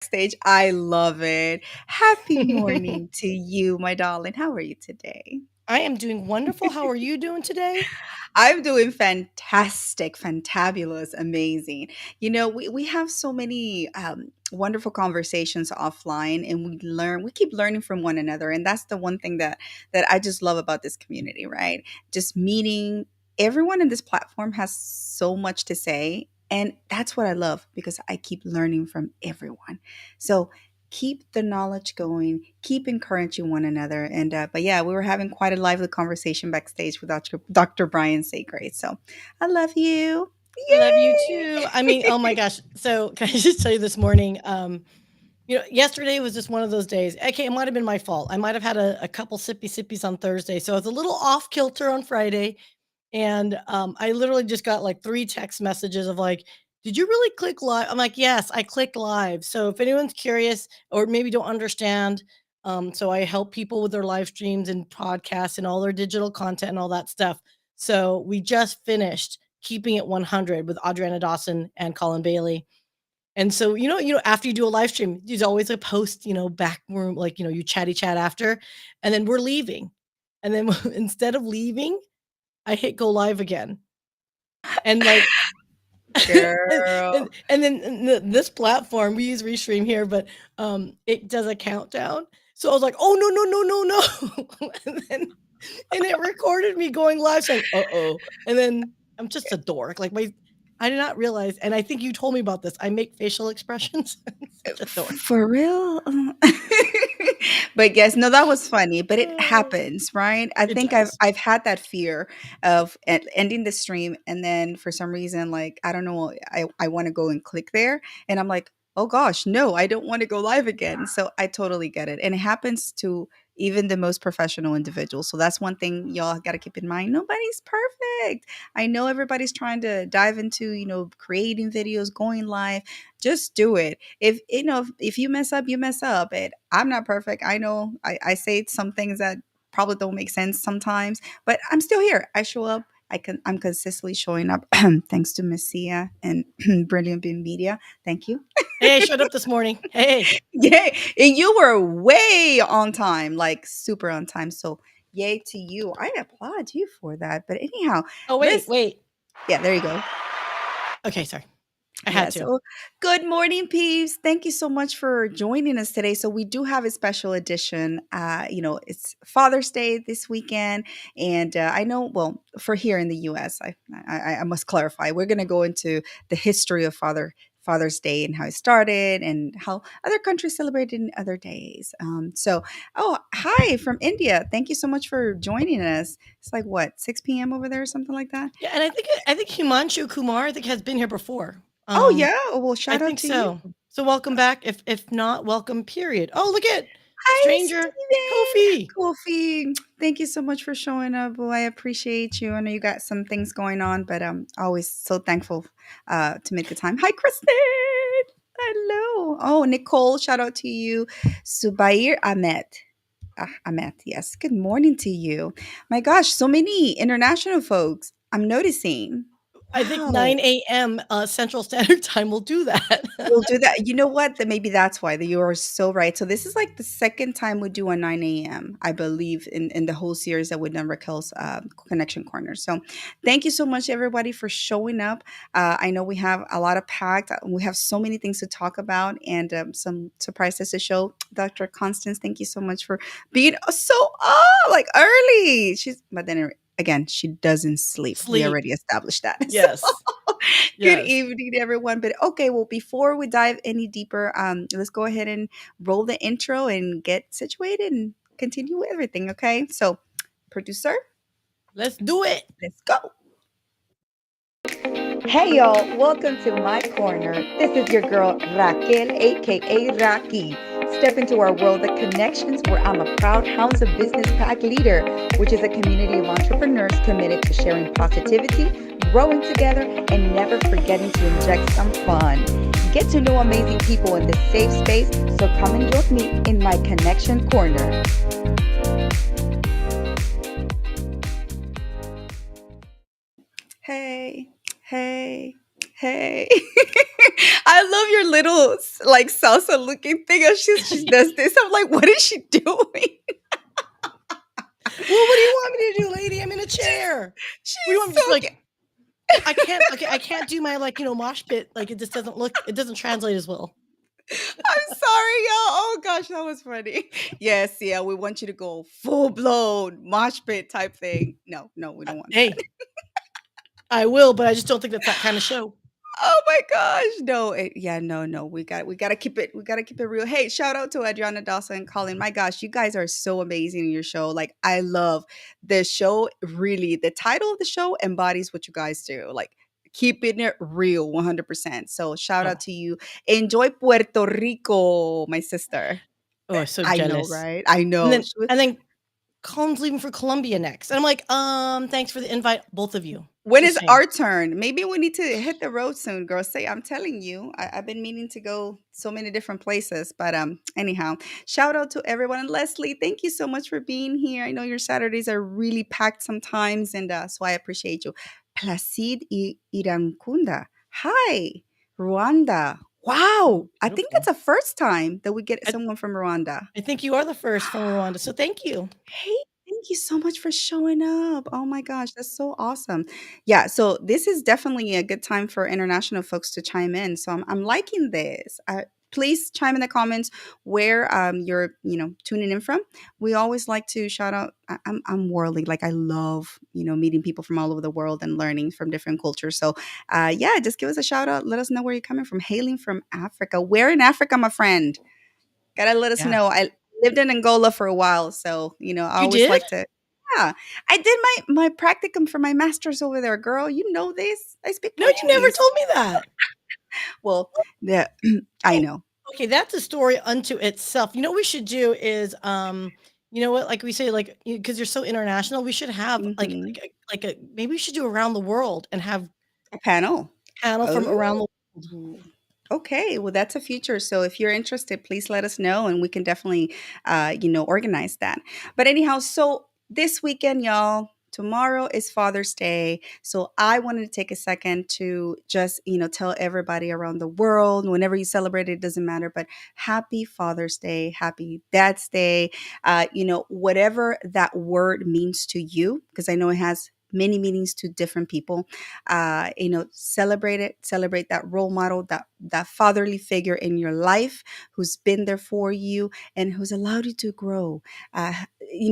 Stage. I love it. Happy morning to you, my darling. How are you today? I am doing wonderful. How are you doing today? I'm doing fantastic, fantabulous, amazing. We have so many wonderful conversations offline, and we keep learning from one another. And that's the one thing that I just love about this community, right? Just meeting everyone in this platform has so much to say. And that's what I love because I keep learning from everyone. So keep the knowledge going, keep encouraging one another. But yeah, we were having quite a lively conversation backstage with Dr. Bryan Sagray. So I love you. I love you too. I mean, oh my gosh. So can I just tell you this morning? Yesterday was just one of those days. Okay, it might have been my fault. I might have had a couple sippy sippies on Thursday, so it's a little off kilter on Friday. And I literally just got like 3 text messages of like, "Did you really click live?" I'm like, "Yes, I clicked live." So if anyone's curious or maybe don't understand, so I help people with their live streams and podcasts and all their digital content and all that stuff. So we just finished Keeping It 100 with Adriana Dawson and Colin Bailey. And so, after you do a live stream, there's always a post, back room, like, you chatty chat after, and then we're leaving. And then instead of leaving, I hit go live again. And like, and, Girl. and then this platform, we use Restream here, but it does a countdown. So I was like, oh, no, no, no, no, no. and it recorded me going live saying, uh-oh. And then I'm just a dork. I did not realize, and I think you told me about this. I make facial expressions. Such a dork. For real? But yes, no, that was funny, but it Uh, happens, right? I It think I've does. I've had that fear of ending the stream, and then for some reason, like I don't know, I want to go and click there, and I'm like, oh gosh, no, I don't want to go live again. So I totally get it, and it happens to even the most professional individuals. So that's one thing y'all got to keep in mind. Nobody's perfect. I know everybody's trying to dive into creating videos, going live. Just do it. If you mess up, you mess up. And I'm not perfect. I know I say some things that probably don't make sense sometimes, but I'm still here. I show up. I'm consistently showing up thanks to Miss Sia and Brilliant Bean Media. Thank you. Hey, I showed up this morning. Hey. Yay. And you were way on time, like super on time. So yay to you. I applaud you for that. But anyhow, Oh, wait, let's wait. yeah, there you go. Okay, sorry. I had Yes. to. So, good morning, peeps. Thank you so much for joining us today. So, we do have a special edition. It's Father's Day this weekend. And I know, well, for here in the US, I must clarify, we're going to go into the history of Father's Day and how it started and how other countries celebrated in other days. Oh, hi from India. Thank you so much for joining us. It's like what, 6 p.m. over there or something like that? Yeah, and I think Himanshu Kumar, I think, has been here before. Oh, yeah. Well, I shout out think to you. so. So welcome back. If not, welcome, period. Oh, look at Hi, stranger Steven. Kofi. Kofi, thank you so much for showing up. Well, I appreciate you. I know you got some things going on, but I'm always so thankful to make the time. Hi, Kristen. Hello. Oh, Nicole, shout out to you. Subair Ahmed. Ahmed, yes. Good morning to you. My gosh, so many international folks I'm noticing. I think Wow. 9 a.m. Central Standard Time will do that. We'll do that. You know what? That maybe that's why that you are so right. So this is like the second time we do a 9 a.m. I believe in the whole series that we've done Raquel's Connection Corner. So thank you so much everybody for showing up. I know we have a lot of packed. We have so many things to talk about and some surprises to show. Dr. Constance, thank you so much for being so like early. But then again, she doesn't sleep. We Sleep. already established that. Yes. Good Yes. evening, everyone. But okay, well, before we dive any deeper, let's go ahead and roll the intro and get situated and continue with everything. Okay, so producer, Let's do it. let's go. Hey, y'all, welcome to my corner. This is your girl Raquel, aka Raki. Step into our world of connections where I'm a proud Hounds of Business Pack leader, which is a community of entrepreneurs committed to sharing positivity, growing together, and never forgetting to inject some fun. Get to know amazing people in this safe space, so come and join me in my connection corner. Hey, hey, Hey. I love your little like salsa looking thing. She does this. I'm like, what is she doing? Well, what do you want me to do, lady? I'm in a she's chair. What do you she's want me to so just like I can't okay, I can't do my like, mosh pit. Like it doesn't translate as well. I'm sorry, y'all. Oh gosh, that was funny. Yes, yeah, we want you to go full blown mosh pit type thing. No, no, we don't want that. Hey, I will, but I just don't think that's that kind of show. Oh my gosh. No, yeah, no, no. We gotta keep it, we gotta keep it real. Hey, shout out to Adriana Dawson and Colin. My gosh, you guys are so amazing in your show. Like, I love the show. Really, the title of the show embodies what you guys do. Like, keeping it real 100%. So shout out Oh, to you. Enjoy Puerto Rico, my sister. oh, I'm so I know, jealous. right? I And know. then and then Colin's leaving for Colombia next. And I'm like, thanks for the invite, both of you. When Just is saying. our turn? Maybe we need to hit the road soon, girl. Say, I'm telling you, I've been meaning to go so many different places. But anyhow, shout out to everyone. And Leslie, thank you so much for being here. I know your Saturdays are really packed sometimes, and so I appreciate you. Placid Irankunda. Hi, Rwanda. Oh, Wow, I think that's beautiful. the first time that we get I someone from Rwanda. I think you are the first from Rwanda, so thank you. Hey, thank you so much for showing up. Oh my gosh, that's so awesome. Yeah, so this is definitely a good time for international folks to chime in. So I'm liking this. Please chime in the comments where you're tuning in from. We always like to shout out. I'm worldly, like I love meeting people from all over the world and learning from different cultures. So yeah, just give us a shout out. Let us know where you're coming from. Hailing from Africa. Where in Africa, my friend? Gotta let us Yeah. know. I lived in Angola for a while, so I You always did? like to. Yeah, I did my practicum for my master's over there, girl. You know this. I speak No, you never Portuguese. told me that. Well, the I Oh, know. okay, that's a story unto itself. You know what we should do is, you know what, like we say, like, because you're so international, we should have Hmm. like a maybe we should do around the world and have A panel. panel from around Oh. the world. Okay, well, that's a future. So if you're interested, please let us know, and we can definitely, organize that. But anyhow, so this weekend, y'all, tomorrow is Father's Day. So I wanted to take a second to just, tell everybody around the world, whenever you celebrate it, it doesn't matter, but happy Father's Day, happy Dad's Day, whatever that word means to you, because I know it has many meanings to different people. Celebrate it, celebrate that role model, that fatherly figure in your life who's been there for you and who's allowed you to grow,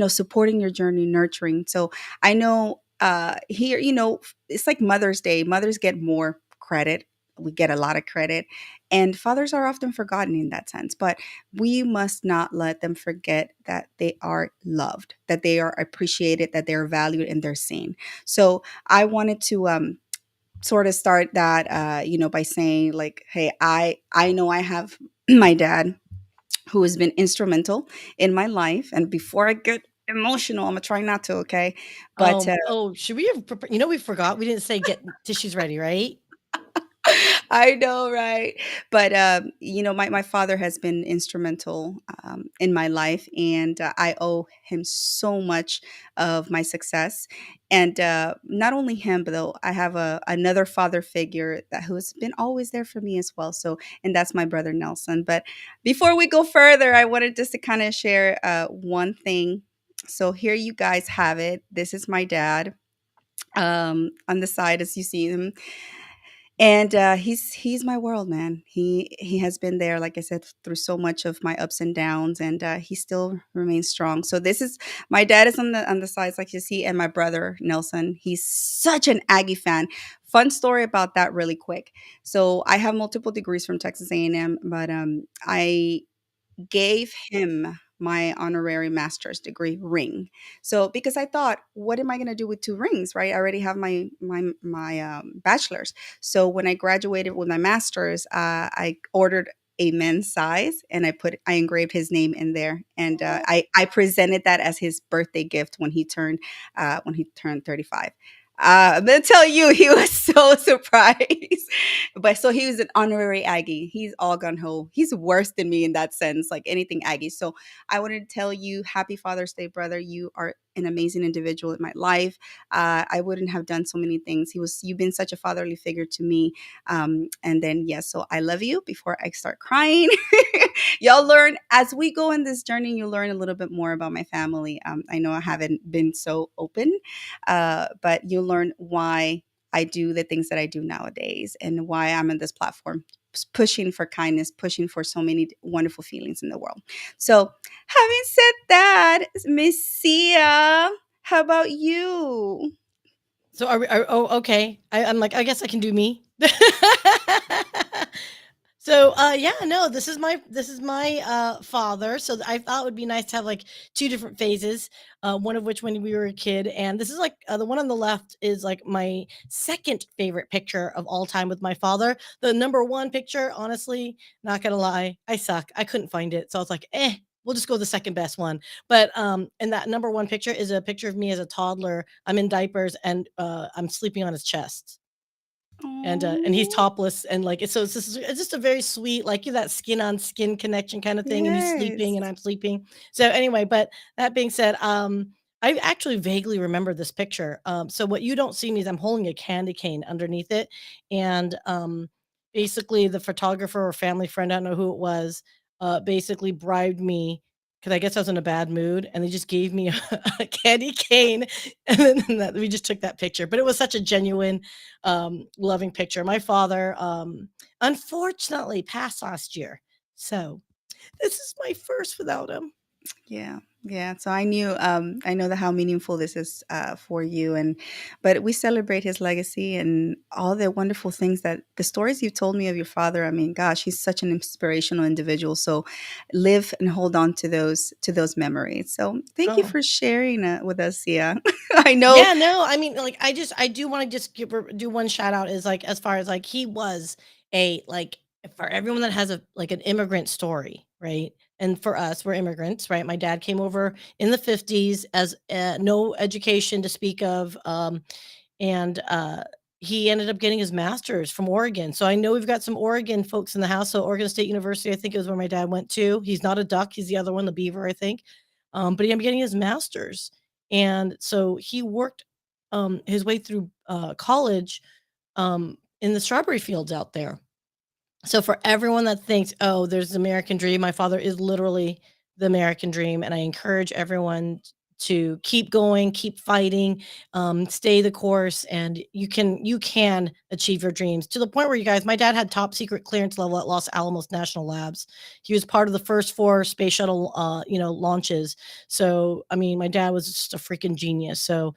supporting your journey, nurturing. So I know here, it's like Mother's Day. Mothers get more credit. We get a lot of credit, and fathers are often forgotten in that sense, but we must not let them forget that they are loved, that they are appreciated, that they're valued, and they're seen. So I wanted to sort of start that by saying, like, hey, I know I have my dad who has been instrumental in my life. And before I get emotional, I'm gonna try not to, okay? But Oh, should we have we forgot. We didn't say get tissues ready, right? I know, right? But my father has been instrumental in my life, and I owe him so much of my success. And not only him, but though I have another father figure that who's been always there for me as well. So, and that's my brother Nelson. But before we go further, I wanted just to kind of share one thing. So here you guys have it. This is my dad on the side as you see him, and he's my world, man. He has been there, like I said, through so much of my ups and downs, and he still remains strong. So this is my dad is on the sides, like you see, and my brother Nelson. He's such an Aggie fan. Fun story about that, really quick. So I have multiple degrees from Texas A&M, but I gave him my honorary master's degree ring. So because I thought, what am I going to do with two rings, right? I already have my bachelor's. So when I graduated with my master's, I ordered a men's size and I engraved his name in there, and I presented that as his birthday gift when he turned 35. I'm gonna tell you, he was so surprised. But so he was an honorary Aggie. He's all gun ho. He's worse than me in that sense, like anything Aggie. So I wanted to tell you, happy Father's Day, brother. You are an amazing individual in my life. I wouldn't have done so many things. You've been such a fatherly figure to me. And then yes, so I love you. Before I start crying, y'all learn as we go in this journey. You learn a little bit more about my family. I know I haven't been so open, but you'll learn why I do the things that I do nowadays and why I'm in this platform pushing for kindness, pushing for so many wonderful feelings in the world. So, having said that, Miss Sia, how about you? So oh, okay. I'm like, I guess I can do me. So, yeah, no, this is my father. So I thought it would be nice to have like two different phases. One of which when we were a kid, and this is like the one on the left is like my second favorite picture of all time with my father. The number one picture, honestly, not gonna lie, I suck. I couldn't find it, so I was like, we'll just go with the second best one. But and that number one picture is a picture of me as a toddler. I'm in diapers and I'm sleeping on his chest, and he's Oh, topless, and like it's just a very sweet, like, you that skin on skin connection kind of thing, and he's sleeping and yes. I'm sleeping. So anyway, but that being said, I actually vaguely remember this picture. So what you don't see me is I'm holding a candy cane underneath it, and basically the photographer or family friend, I don't know who it was, basically bribed me because I guess I was in a bad mood, and they just gave me a candy cane, and then we just took that picture. But it was such a genuine, loving picture. My father, unfortunately passed last year. So this is my first without him. Yeah, yeah. So I know that how meaningful this is for you, and but we celebrate his legacy and all the wonderful things that the stories you've told me of your father. I mean, gosh, he's such an inspirational individual. So live and hold on to those memories. So thank you Oh, for sharing with us. Yeah, I know. yeah, no, I mean, like, I do wanna just do one shout out is, like, as far as, like, he was a, like, for everyone that has a like, an immigrant story, right? And for us, we're immigrants, right? My dad came over in the '50s as, no education to speak of, and he ended up getting his master's from Oregon. So I know we've got some Oregon folks in the house. So Oregon State University, I think is where my dad went to. He's not a duck; he's the other one, the beaver, I think. But he ended up getting his master's, and so he worked his way through college in the strawberry fields out there. So for everyone that thinks, "Oh, there's the American dream," my father is literally the American dream, and I encourage everyone to keep going, keep fighting, stay the course, and you can achieve your dreams to the point where you guys. My dad had top secret clearance level at Los Alamos National Labs. He was part of the first four space shuttle, launches. So I mean, my dad was just a freaking genius. So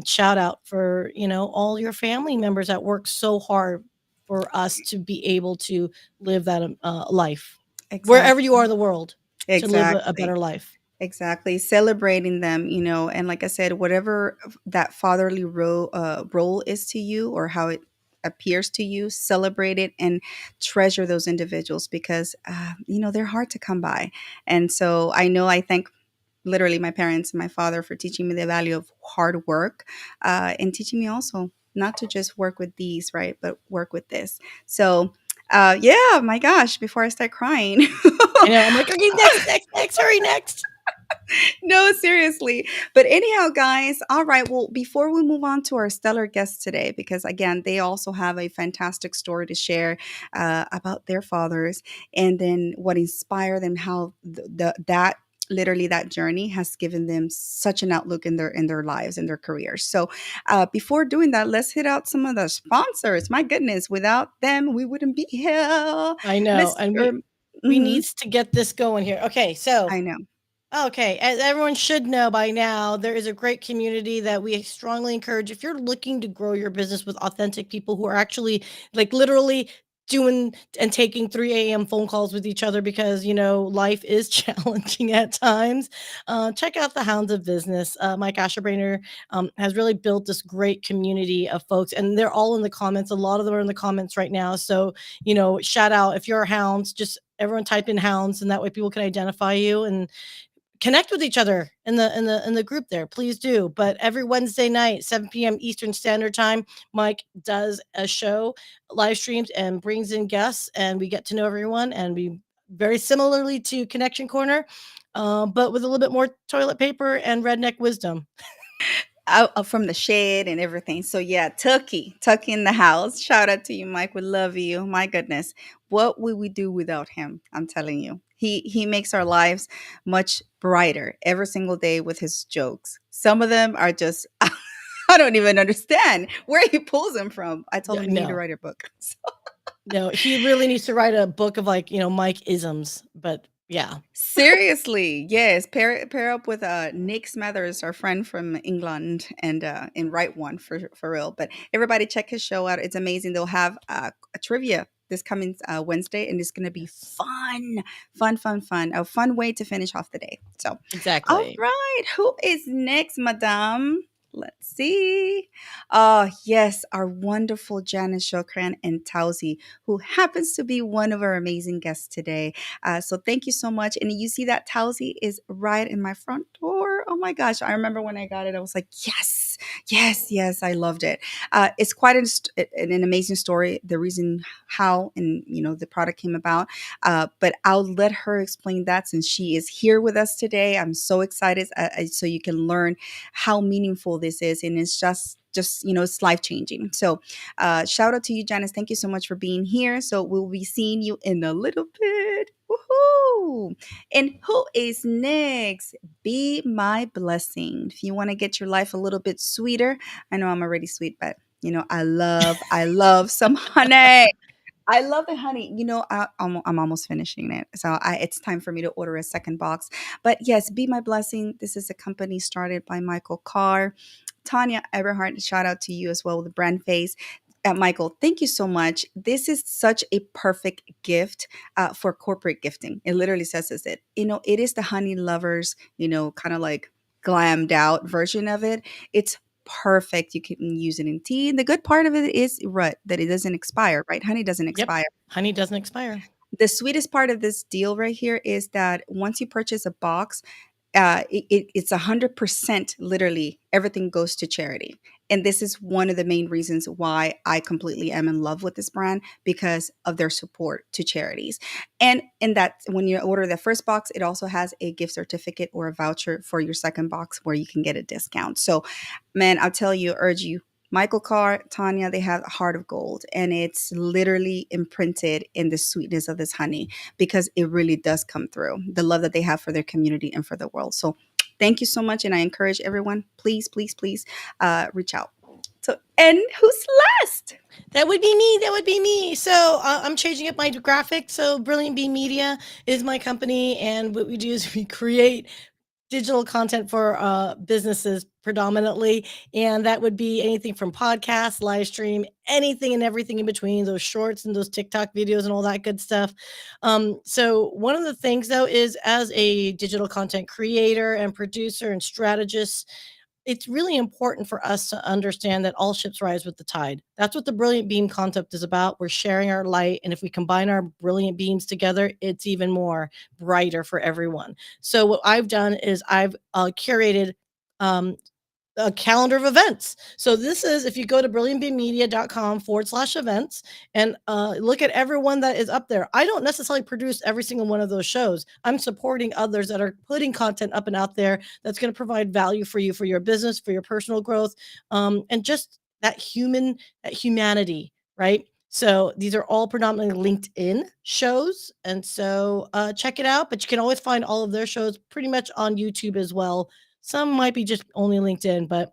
shout out for all your family members that work so hard for us to be able to live that, life. Wherever you are Exactly. in the world, to live a Exactly. better life. Exactly. Celebrating them, and like I said, whatever that fatherly role is to you or how it appears to you, celebrate it and treasure those individuals because, they're hard to come by. And so I thank literally my parents and my father for teaching me the value of hard work and teaching me also not to just work with these, right, but work with this. So, yeah, my gosh, before I start crying. I know, I'm like, "Okay, next, next, next, hurry, next." No, seriously. But anyhow, guys, all right. Well, before we move on to our stellar guests today, because again, they also have a fantastic story to share about their fathers and then what inspired them, how that literally that journey has given them such an outlook in their lives and their careers. So before doing that, let's hit out some of the sponsors. My goodness, without them we wouldn't be here. I know, and Mr. we Mhm, needs to get this going here. Okay, so I know. okay, as everyone should know by now, there is a great community that we strongly encourage. If you're looking to grow your business with authentic people who are actually, like, literally doing and taking 3 a.m. phone calls with each other because, life is challenging at times, check out the Hounds of Business. Mike Asherbrainer has really built this great community of folks, and they're all in the comments. A lot of them are in the comments right now. So, shout out if you're a Hounds, just everyone type in Hounds, and that way people can identify you. And connect with each other in the group there, please do. But every Wednesday night, 7 p.m. Eastern Standard Time, Mike does a show, live streams, and brings in guests, and we get to know everyone. And we very similarly to Connection Corner, but with a little bit more toilet paper and redneck wisdom. Out from the shed and everything. So yeah, Tucky in the house. Shout out to you, Mike. We love you. My goodness, what would we do without him? I'm telling you, he makes our lives much brighter every single day with his jokes. Some of them are just I don't even understand where he pulls them from. I told Yeah, him you need to no, write a book. no, he really needs to write a book of like Mike isms. But yeah, Seriously, yes. Pair up with Nick Smathers, our friend from England, and write one for real. But everybody check his show out. It's amazing. They'll have a trivia this coming Wednesday, and it's gonna be yes, fun, fun, fun, fun. A fun way to finish off the day. So, all exactly. right, who is next, Madame? Let's see. Oh, yes, our wonderful Janice Shokrian and Tausi, who happens to be one of our amazing guests today. So thank you so much. And you see that Towsy is right in my front door. Oh my gosh. I remember when I got it, I was like, yes, yes, yes. I loved it. It's quite an amazing story. The reason how and, the product came about. But I'll let her explain that since she is here with us today. I'm so excited so you can learn how meaningful this is. And it's just it's life changing. So shout out to you, Janice. Thank you so much for being here. So we'll be seeing you in a little bit. Woohoo! And who is next? Be my blessing. If you want to get your life a little bit sweeter, I know I'm already sweet, but I love some honey. I love the honey. I'm almost finishing it. So it's time for me to order a second box. But yes, Be My Blessing. This is a company started by Michael Carr. Tanya Eberhardt, shout out to you as well with the brand face. Michael, thank you so much. This is such a perfect gift for corporate gifting. It literally says it. It is the honey lovers, kind of like glammed out version of it. It's perfect. You can use it in tea. And the good part of it is that it doesn't expire, right? Honey doesn't Yep, expire. honey doesn't expire. The sweetest part of this deal right here is that once you purchase a box, it's 100% literally everything goes to charity. And this is one of the main reasons why I completely am in love with this brand because of their support to charities. And in that, when you order the first box, it also has a gift certificate or a voucher for your second box where you can get a discount. So, man, I'll tell you, urge you. Michael Carr, Tanya, they have Heart of Gold, and it's literally imprinted in the sweetness of this honey because it really does come through the love that they have for their community and for the world. So thank you so much. And I encourage everyone, please, please, please reach out. So, and who's last? That would be me. That would be me. So I'm changing up my graphic. So Brilliant Bee Media is my company, and what we do is we create digital content for businesses predominantly, and that would be anything from podcasts, live stream, anything and everything in between, those shorts and those TikTok videos and all that good stuff. So one of the things though is, as a digital content creator and producer and strategist, it's really important for us to understand that all ships rise with the tide. That's what the brilliant beam concept is about. We're sharing our light, and if we combine our brilliant beams together, it's even more brighter for everyone. So what I've done is I've curated um, a calendar of events. So this is, if you go to brilliantbeammedia.com/events and look at everyone that is up there. I don't necessarily produce every single one of those shows. I'm supporting others that are putting content up and out there that's going to provide value for you, for your business, for your personal growth, and just that humanity, right? So these are all predominantly LinkedIn shows. And so check it out, but you can always find all of their shows pretty much on YouTube as well. Some might be just only LinkedIn, but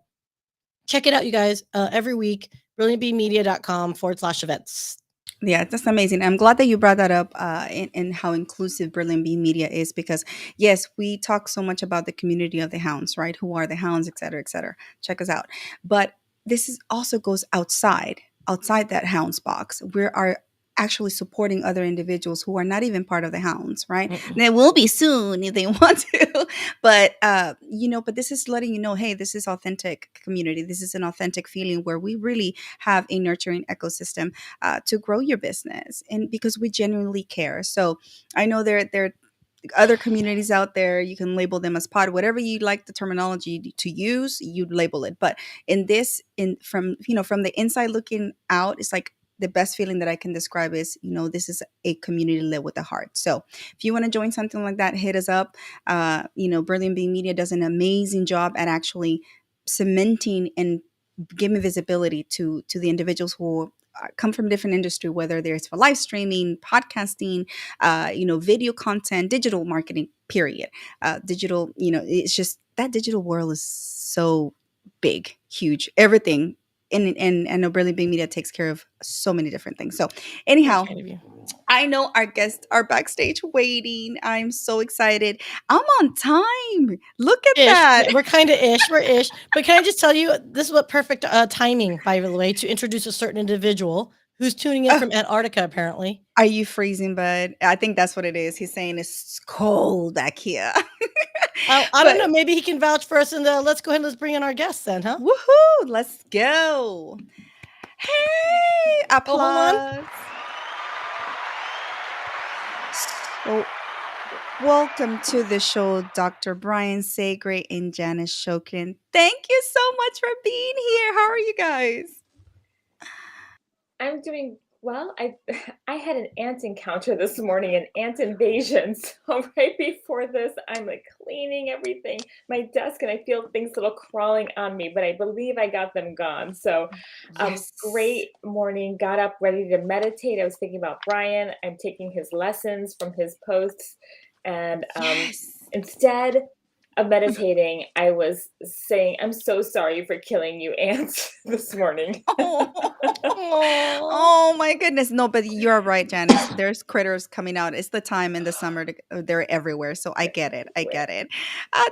check it out, you guys. Every week, brilliantbmedia.com/events. Yeah, that's amazing. I'm glad that you brought that up in how inclusive Brilliant Bee Media is because, yes, we talk so much about the community of the hounds, right? Who are the hounds, et cetera, et cetera. Check us out. But this is also goes outside that hounds box. We are actually supporting other individuals who are not even part of the hounds, right? Mm-mm. They will be soon if they want to. But, but this is letting you know, hey, this is authentic community. This is an authentic feeling where we really have a nurturing ecosystem to grow your business and because we genuinely care. So I know they're other communities out there, you can label them as pod, whatever you like the terminology to use, you label it. But in this, in from from the inside looking out, it's like the best feeling that I can describe is, this is a community led with a heart. So if you want to join something like that, hit us up. Brilliant Being Media does an amazing job at actually cementing and giving visibility to the individuals who come from different industry, whether there's for live streaming, podcasting, video content, digital marketing, period. Digital, it's just that digital world is so big, huge, everything. And I know Brilliant Big Media takes care of so many different things. So Very anyhow, kind of you. I know our guests are backstage waiting. I'm so excited. I'm on time. Look at Ish. that. We're kind of ish. We're ish. But can I just tell you, this is what perfect timing, by the way, to introduce a certain individual who's tuning in from Antarctica, apparently. Are you freezing, bud? I think that's what it is. He's saying it's cold back here. I don't know. But Maybe he can vouch for us, and let's go ahead and let's bring in our guests then, huh? woohoo, let's go. Hey, Oh, hold on. applause. So, welcome to the show, Dr. Bryan Sagray and Janice Shokrian. Thank you so much for being here. How are you guys? I'm doing well. I had an ant encounter this morning, an ant invasion. So right before this, I'm like cleaning everything, my desk, and I feel things little crawling on me, but I believe I got them gone. So Yes. great morning, got up ready to meditate. I was thinking about Brian. I'm taking his lessons from his posts. And Yes. instead of meditating, I was saying, I'm so sorry for killing you, ants, this morning. Oh. Aw. Oh my goodness. No, but you're right, Janice. There's critters coming out. It's the time in the summer. They're everywhere. So I They're get it. I everywhere. get it.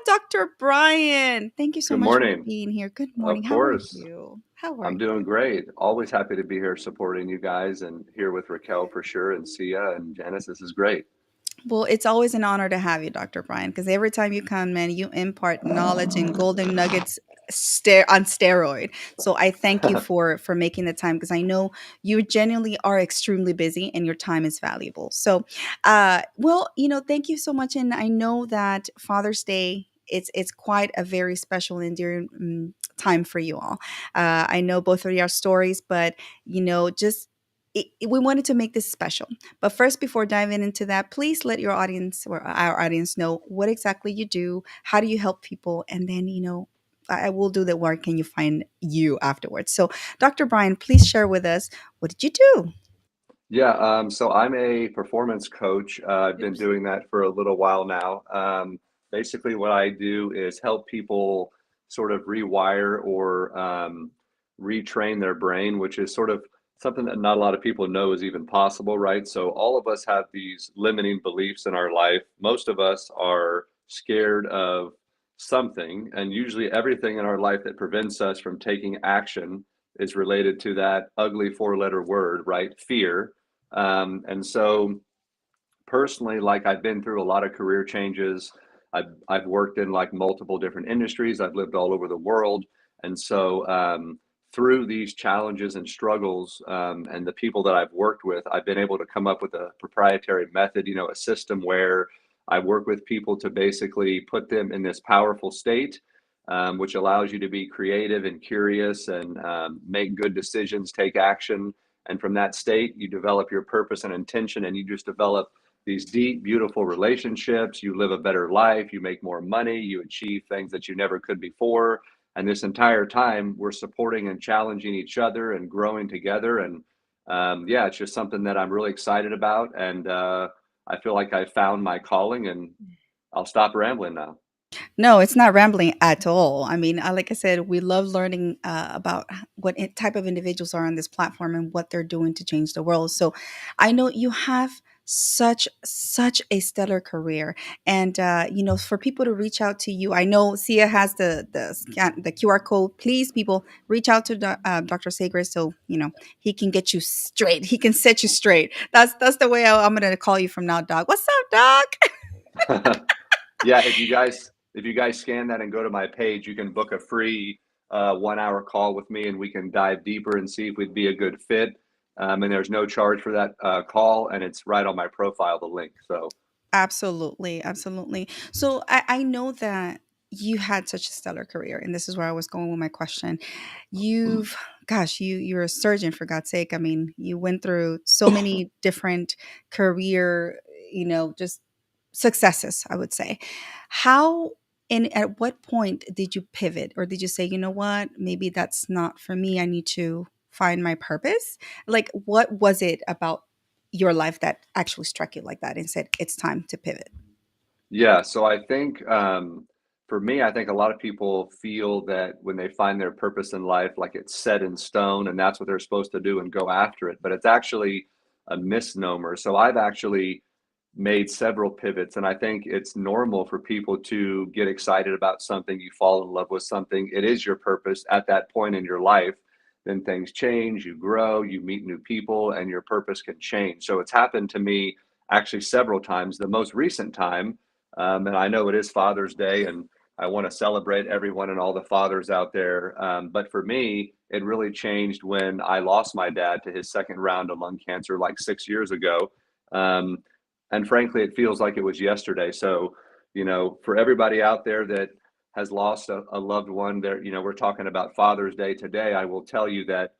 Dr. Brian, thank you so Good much for morning. being here. Good morning. Of How are course. you? How are I'm you? doing great. Always happy to be here supporting you guys and here with Raquel for sure and Sia and Janice. This is great. Well, it's always an honor to have you, Dr. Brian, because every time you come, man, you impart knowledge and golden nuggets on steroid. So I thank you for making the time, because I know you genuinely are extremely busy and your time is valuable. So, well, thank you so much. And I know that Father's Day, it's quite a very special and endearing time for you all. I know both of your stories, but just we wanted to make this special. But first, before diving into that, please let your audience or our audience know what exactly you do. How do you help people? And then, I will do the work and you find you afterwards. So, Dr. Brian, please share with us, what did you do? Yeah, so I'm a performance coach. I've been Oops. doing that for a little while now. Basically, what I do is help people sort of rewire or retrain their brain, which is sort of something that not a lot of people know is even possible, right? So, all of us have these limiting beliefs in our life. Most of us are scared of something, and usually everything in our life that prevents us from taking action is related to that ugly four-letter word, right? Fear. And so personally, like I've been through a lot of career changes. I've worked in like multiple different industries. I've lived all over the world. And so through these challenges and struggles and the people that I've worked with, I've been able to come up with a proprietary method, a system where I work with people to basically put them in this powerful state, which allows you to be creative and curious and make good decisions, take action. And from that state, you develop your purpose and intention, and you just develop these deep, beautiful relationships. You live a better life, you make more money, you achieve things that you never could before. And this entire time, we're supporting and challenging each other and growing together. And yeah, it's just something that I'm really excited about. And I feel like I found my calling, and I'll stop rambling now. No, it's not rambling at all. I mean, like I said, we love learning about what type of individuals are on this platform and what they're doing to change the world. So I know you have such a stellar career, and for people to reach out to you, I know Sia has the QR code. Please, people, reach out to Dr. Sagres, so he can get you straight. He can set you straight. That's the way I'm going to call you from now, Doc. What's up, Doc? Yeah, if you guys scan that and go to my page, you can book a free 1 hour call with me, and we can dive deeper and see if we'd be a good fit. And there's no charge for that call, and it's right on my profile, the link. So Absolutely, absolutely. So I know that you had such a stellar career, and this is where I was going with my question. You've, gosh, you're a surgeon for God's sake. I mean, you went through so many different career, just successes, I would say. How and at what point did you pivot, or did you say, you know what, maybe that's not for me. I need to find my purpose. Like, what was it about your life that actually struck you like that and said it's time to pivot? Yeah, so I think for me, I think a lot of people feel that when they find their purpose in life, like it's set in stone and that's what they're supposed to do and go after it. But it's actually a misnomer. So I've actually made several pivots, and I think it's normal for people to get excited about something. You fall in love with something, it is your purpose at that point in your life. Then things change, you grow, you meet new people, and your purpose can change. So it's happened to me actually several times. The most recent time, and I know it is Father's Day, and I want to celebrate everyone and all the fathers out there. But for me, it really changed when I lost my dad to his second round of lung cancer like 6 years ago. Um, and frankly, it feels like it was yesterday. So, for everybody out there that has lost a loved one, there, we're talking about Father's Day today. I will tell you that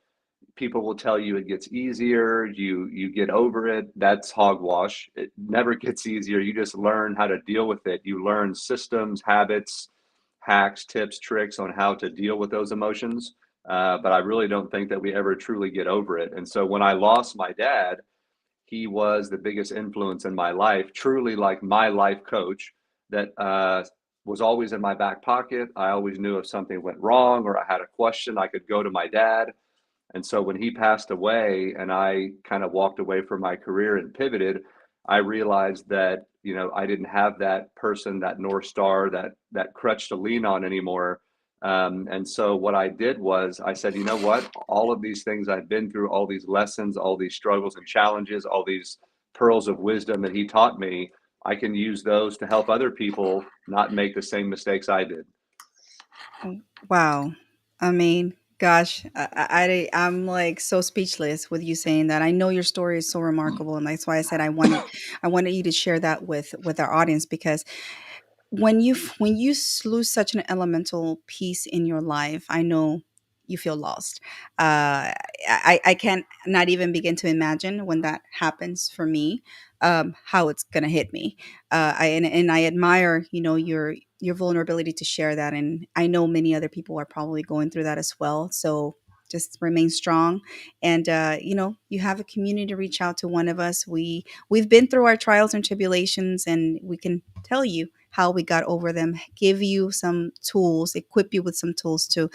people will tell you it gets easier, you get over it. That's hogwash. It never gets easier. You just learn how to deal with it. You learn systems, habits, hacks, tips, tricks on how to deal with those emotions. But I really don't think that we ever truly get over it. And so when I lost my dad, he was the biggest influence in my life, truly like my life coach that was always in my back pocket. I always knew if something went wrong or I had a question, I could go to my dad. And so when he passed away and I kind of walked away from my career and pivoted, I realized that, I didn't have that person, that North Star, that crutch to lean on anymore. And so what I did was I said, you know what, all of these things I've been through, all these lessons, all these struggles and challenges, all these pearls of wisdom that he taught me, I can use those to help other people not make the same mistakes I did. Wow. I mean, gosh, I'm like so speechless with you saying that. I know your story is so remarkable, and that's why I said I wanted you to share that with our audience, because lose such an elemental piece in your life, I know you feel lost. I can't not even begin to imagine when that happens for me, how it's gonna hit me. And I admire, your vulnerability to share that, and I know many other people are probably going through that as well. So just remain strong, and you have a community to reach out to one of us. We've been through our trials and tribulations, and we can tell you how we got over them, give you some tools, equip you with some tools to,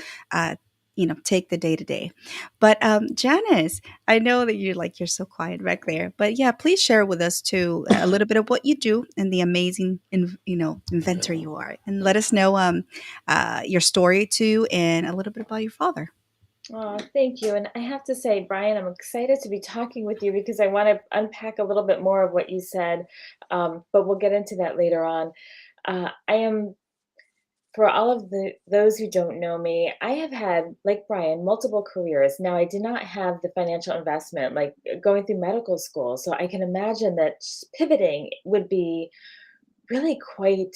take the day to day. But Janice, I know that you're so quiet back there, but yeah, please share with us too a little bit of what you do and the amazing, inventor you are, and let us know your story too, and a little bit about your father. Oh, thank you. And I have to say, Brian, I'm excited to be talking with you because I want to unpack a little bit more of what you said, but we'll get into that later on. I am, for all of those who don't know me, I have had, like Brian, multiple careers. Now, I did not have the financial investment like going through medical school, so I can imagine that pivoting would be really quite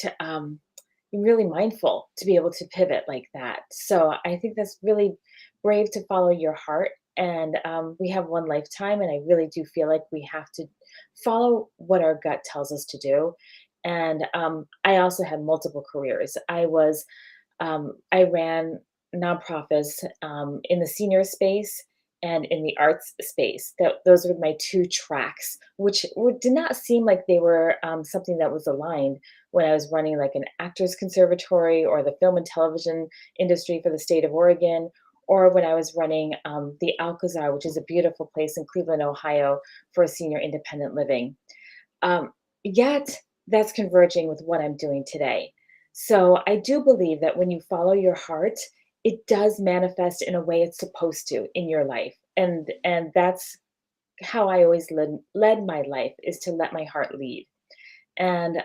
really mindful to be able to pivot like that. So I think that's really brave to follow your heart. And we have one lifetime, and I really do feel like we have to follow what our gut tells us to do. And I also had multiple careers. I ran nonprofits in the senior space and in the arts space. Those were my two tracks, which did not seem like they were something that was aligned when I was running like an actors conservatory or the film and television industry for the state of Oregon, or when I was running the Alcazar, which is a beautiful place in Cleveland, Ohio, for senior independent living. Yet that's converging with what I'm doing today. So I do believe that when you follow your heart, it does manifest in a way it's supposed to in your life. And that's how I always led my life, is to let my heart lead. And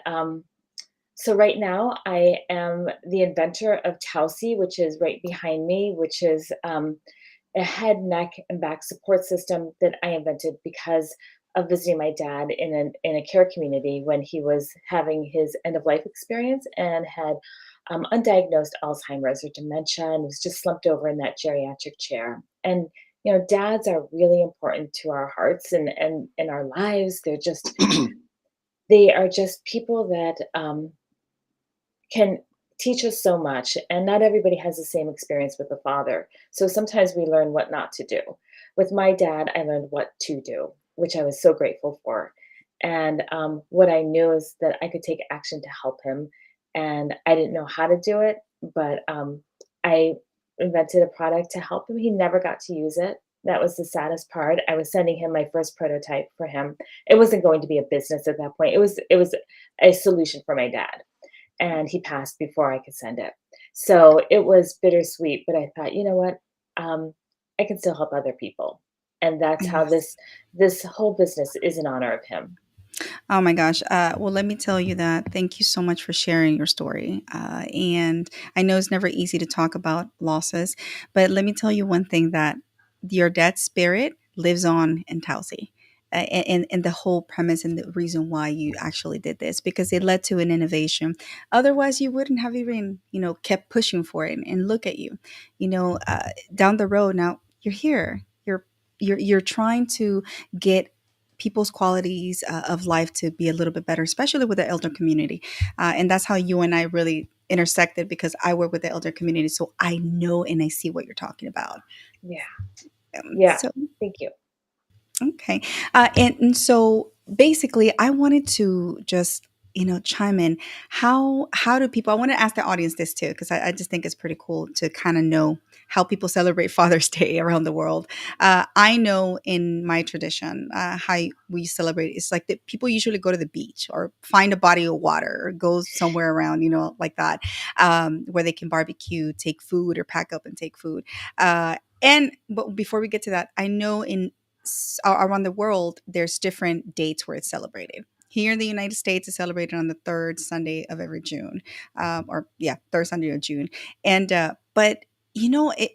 so right now I am the inventor of Tausi, which is right behind me, which is a head, neck, and back support system that I invented because of visiting my dad in a care community when he was having his end of life experience and had undiagnosed Alzheimer's or dementia and was just slumped over in that geriatric chair. And dads are really important to our hearts and in our lives. They are just people that can teach us so much, and not everybody has the same experience with a father. So sometimes we learn what not to do. With my dad, I learned what to do, which I was so grateful for. And what I knew is that I could take action to help him, and I didn't know how to do it, but I invented a product to help him. He never got to use it. That was the saddest part. I was sending him my first prototype for him. It wasn't going to be a business at that point. It was a solution for my dad, and he passed before I could send it. So it was bittersweet, but I thought, you know what? Um, I can still help other people. And that's how Yes. this whole business is in honor of him. Oh my gosh. Well, let me tell you that. Thank you so much for sharing your story. And I know it's never easy to talk about losses, but let me tell you one thing that your dad's spirit lives on in Tausi. And the whole premise and the reason why you actually did this because it led to an innovation. Otherwise, you wouldn't have even kept pushing for it. And look at you, down the road now. You're here. You're trying to get people's qualities of life to be a little bit better, especially with the elder community. And that's how you and I really intersected because I work with the elder community. So I know and I see what you're talking about. Yeah. Yeah. So, Thank you. okay. And so basically, I wanted to just chime in. How do people? I want to ask the audience this too because I just think it's pretty cool to kind of know how people celebrate Father's Day around the world. I know in my tradition how we celebrate. It's like that people usually go to the beach or find a body of water or go somewhere around, like that, where they can barbecue, take food, or pack up and take food. But before we get to that, I know around the world, there's different dates where it's celebrated. Here in the United States, it's celebrated on the third Sunday of every June, or yeah, third Sunday of June. And but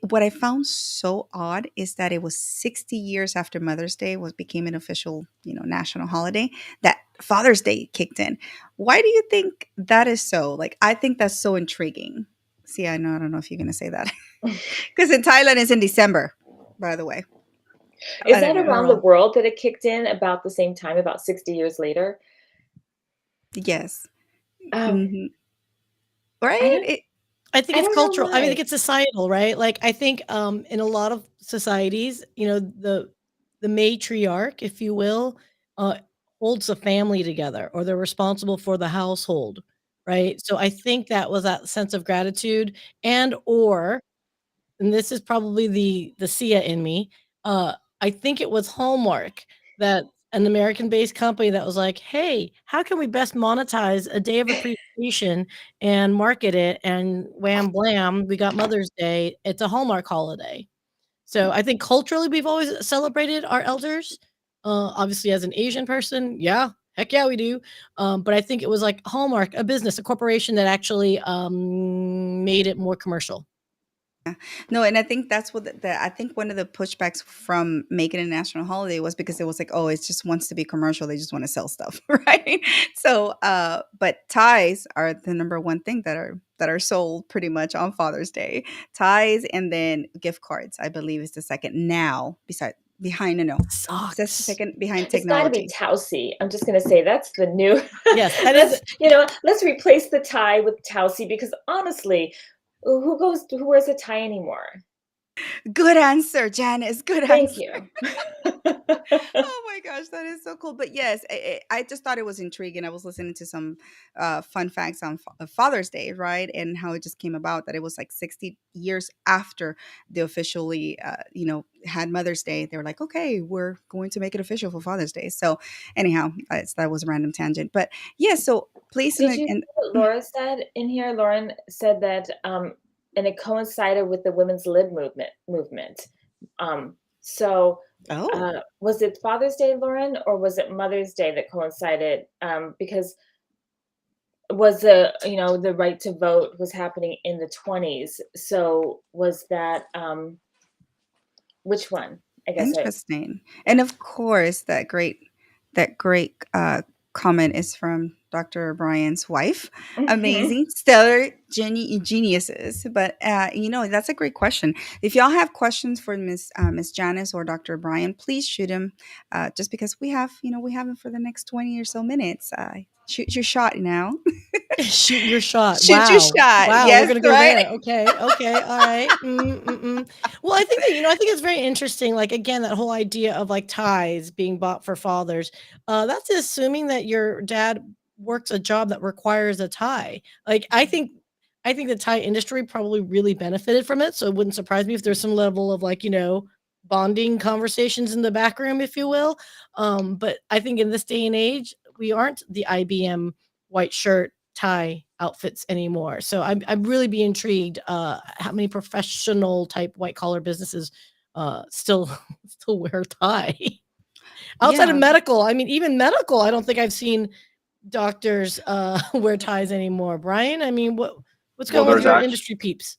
what I found so odd is that it was 60 years after Mother's Day became an official, national holiday that Father's Day kicked in. Why do you think that is so? Like, I think that's so intriguing. See, I don't know if you're going to say that because in Thailand it's in December, by the way. Is I don't that know. around the world that it kicked in about the same time, about 60 years later? Yes. Um, Mhm. I Right? don't I think I it's don't know cultural. I mean, I think why. it's societal, right? Like I think in a lot of societies, the matriarch, if you will, uh holds the family together or they're responsible for the household, right? So I think that was that sense of gratitude and this is probably the Sia in me. Uh, I think it was Hallmark that an American-based company that was like, "Hey, how can we best monetize a day of appreciation and market it?" And wham blam, we got Mother's Day. It's a Hallmark holiday. So I think culturally we've always celebrated our elders. Obviously, as an Asian person, yeah, heck yeah, we do. But I think it was like Hallmark, a business, a corporation that actually made it more commercial. No, and I think that's what I think one of the pushbacks from making it a national holiday was because it was like, oh, it just wants to be commercial. They just want to sell stuff, right? So, but ties are the number one thing that are sold pretty much on Father's Day. Ties and then gift cards, I believe, is the second now. Beside behind, no, that's the Socks. second behind It's gotta be technology. Tausi. I'm just gonna say that's the new Yes, that is let's let's replace the tie with Tausi because honestly, who wears a tie anymore? Good answer, Janice. Good Thank answer. you. Oh my gosh, that is so cool. But yes, I just thought it was intriguing. I was listening to some fun facts on Father's Day, right? And how it just came about that it was like 60 years after they officially, had Mother's Day. They were like, okay, we're going to make it official for Father's Day. So, anyhow, that was a random tangent. But yeah, so please, Did you and hear what Laura said in here? Lauren said that, and it coincided with the women's lib movement. So, oh, was it Father's Day, Lauren, or was it Mother's Day that coincided? Because was the right to vote was happening in the 20s. So was that which one? I guess I interesting. And of course, that great. that great comment is from Dr. Bryan's wife. Mhm. Amazing, stellar geniuses. But that's a great question. If y'all have questions for Miss Janice or Dr. Bryan, please shoot them. Just because we have them for the next 20 or so minutes. Shoot your shot now. Shoot your shot. Shoot your Wow. shot. Wow, we're Yes, gonna go right. there. Okay, okay, all right. Well, I think that, I think it's very interesting, like, again, that whole idea of, like, ties being bought for fathers. That's assuming that your dad works a job that requires a tie. Like, I think the tie industry probably really benefited from it, so it wouldn't surprise me if there's some level of, like, bonding conversations in the back room, if you will. But I think in this day and age, we aren't the IBM white shirt tie outfits anymore. So I'm really be intrigued how many professional type white collar businesses still still wear tie. Outside of Yeah. medical, I mean even medical, I don't think I've seen doctors wear ties anymore. Brian, I mean what's Well, going with there's your actually industry peeps?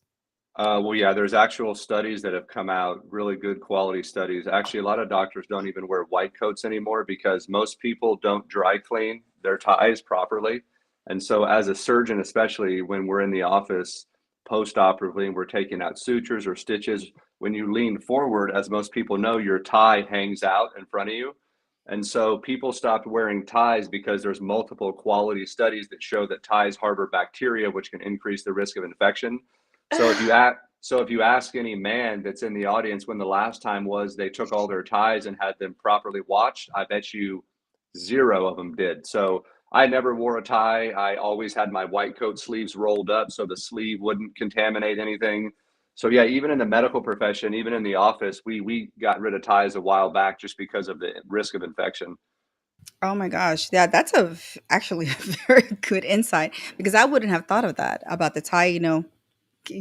well, yeah, there's actual studies that have come out, really good quality studies. Actually, a lot of doctors don't even wear white coats anymore because most people don't dry clean their ties properly. And so, as a surgeon, especially when we're in the office post-operatively and we're taking out sutures or stitches, when you lean forward, as most people know, your tie hangs out in front of you. And so people stopped wearing ties because there's multiple quality studies that show that ties harbor bacteria, which can increase the risk of infection. So if you ask any man that's in the audience when the last time was they took all their ties and had them properly watched, I bet you zero of them did. So I never wore a tie. I always had my white coat sleeves rolled up so the sleeve wouldn't contaminate anything. So yeah, even in the medical profession, even in the office, we got rid of ties a while back just because of the risk of infection. Oh my gosh. Yeah, that's actually a very good insight because I wouldn't have thought of that about the tie,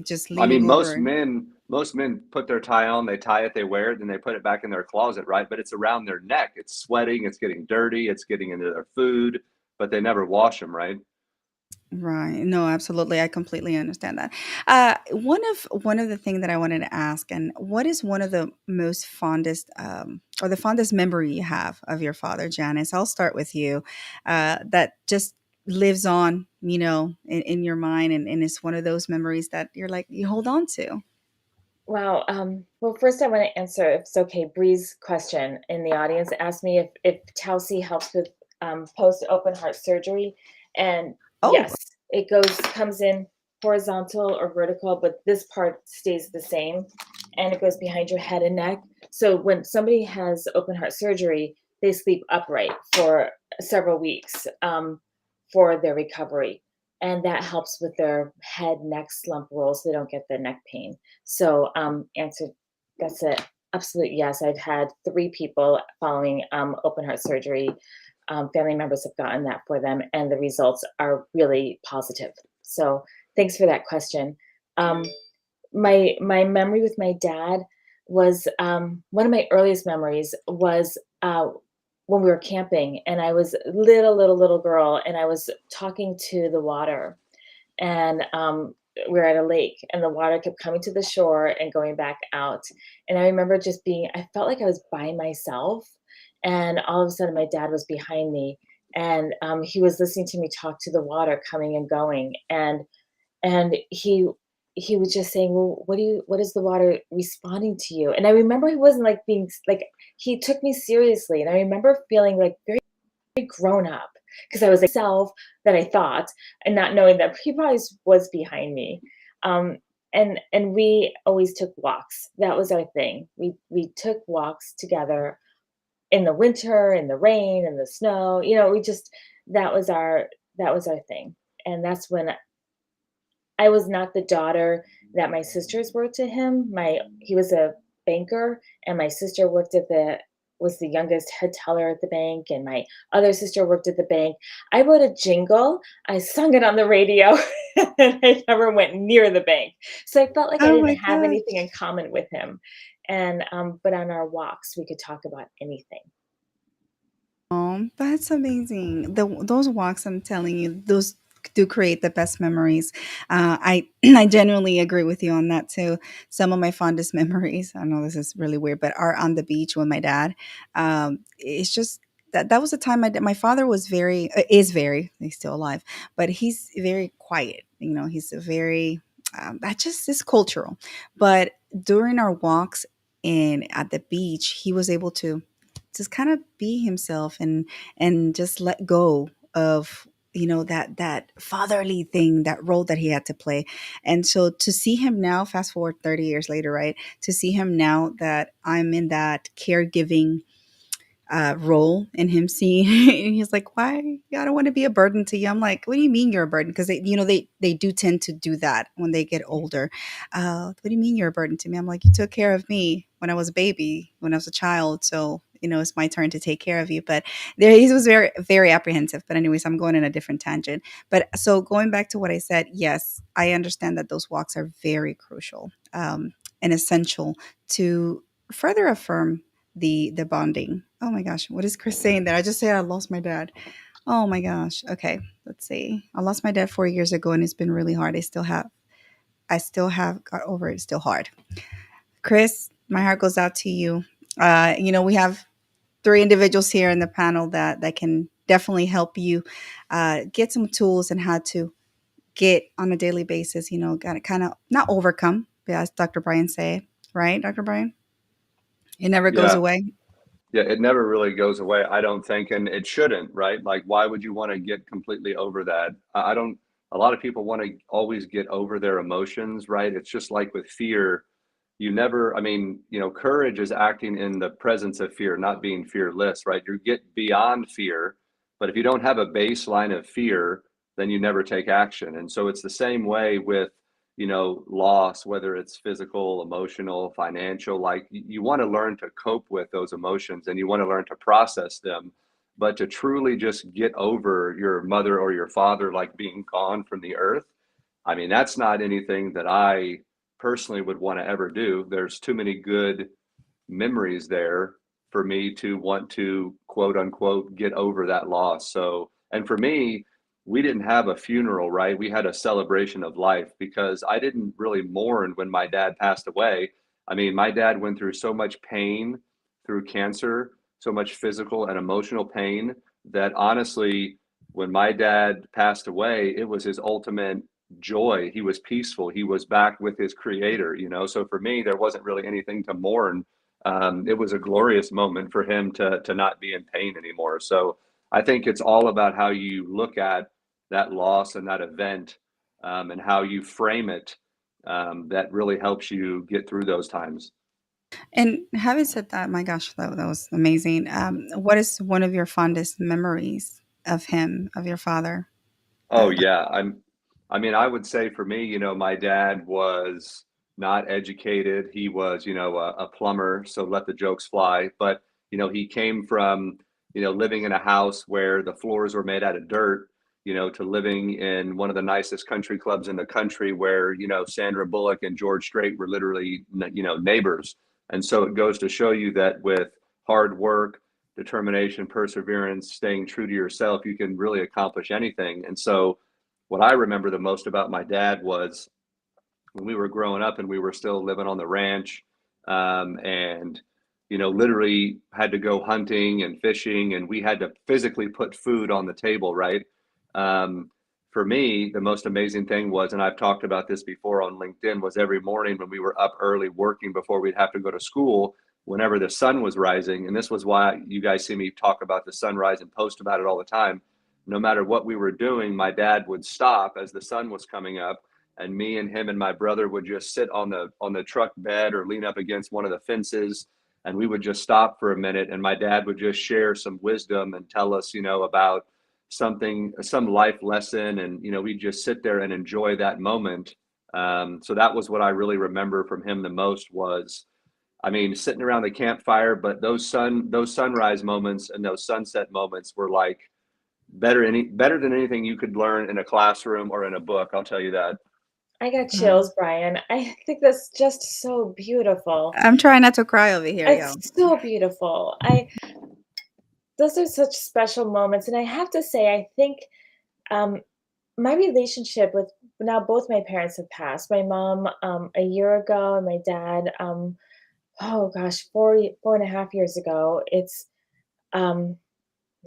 just I leaning mean, over. most men put their tie on, they tie it, they wear it, then they put it back in their closet, right? But it's around their neck. It's sweating, it's getting dirty, it's getting into their food, but they never wash them, right? Right. No, absolutely. I completely understand that. One of the things that I wanted to ask, and what is one of the most fondest or the fondest memory you have of your father, Janice? I'll start with you. That just lives on, in your mind, and it's one of those memories that you're like you hold on to. Wow. Well, first I want to answer, if it's okay, Bree's question in the audience asked me if Tausi helps with post open heart surgery, and Oh, yes, comes in horizontal or vertical, but this part stays the same, and it goes behind your head and neck. So when somebody has open heart surgery, they sleep upright for several weeks for their recovery, and that helps with their head neck slump rolls, so they don't get the neck pain. So, answer that's a absolute yes. I've had 3 people following, open heart surgery, family members have gotten that for them, and the results are really positive. So, thanks for that question. Um, my memory with my dad was, one of my earliest memories was, when we were camping, and I was little girl, and I was talking to the water, and we were at a lake, and the water kept coming to the shore and going back out. And I remember I felt like I was by myself, and all of a sudden my dad was behind me, and he was listening to me talk to the water coming and going, and he was just saying, well, what is the water responding to you? And I remember he wasn't like being like, he took me seriously, and I remember feeling like very grown up because I was like self that I thought, and not knowing that he probably was behind me. Um, and we always took walks. That was our thing. We took walks together in the winter, in the rain, in the snow. We just that was our thing. And that's when I was not the daughter that my sisters were to him. He was a banker, and my sister was the youngest head teller at the bank, and my other sister worked at the bank. I wrote a jingle, I sung it on the radio, and I never went near the bank. So I felt like I oh didn't my have anything gosh. in common with him. And but on our walks, we could talk about anything. Oh, that's amazing. Those walks, I'm telling you, those do create the best memories. I I genuinely agree with you on that too. Some of my fondest memories, I know this is really weird, but are on the beach with my dad. It's just that was a time my father was very is very, he's still alive, but he's very quiet. He's a very that just is cultural. But during our walks in at the beach, he was able to just kind of be himself and just let go of that fatherly thing, that role that he had to play. And so to see him now, fast forward 30 years later, right, to see him now that I'm in that caregiving role, and him seeing and he's like, why, I don't want to be a burden to you. I'm like, what do you mean you're a burden? Because they do tend to do that when they get older. What do you mean you're a burden to me? I'm like, you took care of me when I was a baby, when I was a child, so it's my turn to take care of you. But there he was very, very apprehensive. But anyways, I'm going in a different tangent. But so going back to what I said, yes, I understand that those walks are very crucial, and essential to further affirm the bonding. Oh my gosh, what is Chris saying there? I just said I lost my dad. Oh my gosh. Okay, let's see. I lost my dad 4 years ago, and it's been really hard. I still have got over it. It's still hard. Chris, my heart goes out to you. We have three individuals here in the panel that can definitely help you get some tools and how to get on a daily basis. Got to kind of not overcome, as Dr. Bryan say, right, Dr. Bryan? It never goes Yeah. away. Yeah, it never really goes away, I don't think, and it shouldn't, right? Like, why would you want to get completely over that? I don't, a lot of people want to always get over their emotions, right? It's just like with fear, you never, I mean, courage is acting in the presence of fear, not being fearless, right? You get beyond fear, but if you don't have a baseline of fear, then you never take action. And so it's the same way with, loss, whether it's physical, emotional, financial, like you want to learn to cope with those emotions and you want to learn to process them. But to truly just get over your mother or your father, like being gone from the earth, I mean, that's not anything that I personally would want to ever do. There's too many good memories there for me to want to quote unquote get over that loss. So, and for me, we didn't have a funeral, right? We had a celebration of life because I didn't really mourn when my dad passed away. I mean, my dad went through so much pain through cancer, so much physical and emotional pain that honestly, when my dad passed away, it was his ultimate joy. He was peaceful. He was back with his creator. So for me, there wasn't really anything to mourn. It was a glorious moment for him to not be in pain anymore. So I think it's all about how you look at that loss and that event, and how you frame it, that really helps you get through those times. And having said that, my gosh, that was amazing. What is one of your fondest memories of him, of your father? Oh yeah, I mean, I would say for me, my dad was not educated. He was, a plumber, so let the jokes fly. But, he came from, living in a house where the floors were made out of dirt, to living in one of the nicest country clubs in the country where, Sandra Bullock and George Strait were literally, neighbors. And so it goes to show you that with hard work, determination, perseverance, staying true to yourself, you can really accomplish anything. And so, what I remember the most about my dad was when we were growing up and we were still living on the ranch, and literally had to go hunting and fishing, and we had to physically put food on the table, right? Um, for me, the most amazing thing was, and I've talked about this before on LinkedIn, was every morning when we were up early working before we'd have to go to school, whenever the sun was rising, and this was why you guys see me talk about the sunrise and post about it all the time. No matter what we were doing, my dad would stop as the sun was coming up, and me and him and my brother would just sit on the truck bed or lean up against one of the fences, and we would just stop for a minute, and my dad would just share some wisdom and tell us, about some life lesson, and we'd just sit there and enjoy that moment. So that was what I really remember from him the most was, I mean, sitting around the campfire, but those sunrise moments and those sunset moments were like better than anything you could learn in a classroom or in a book, I'll tell you that. I got Wow. chills, Brian. I think that's just so beautiful. I'm trying not to cry over here, yo. It's so beautiful. Those are such special moments, and I have to say, I think um, my relationship with now both my parents have passed. My mom a year ago, and my dad, oh gosh, 4.5 years ago. Um,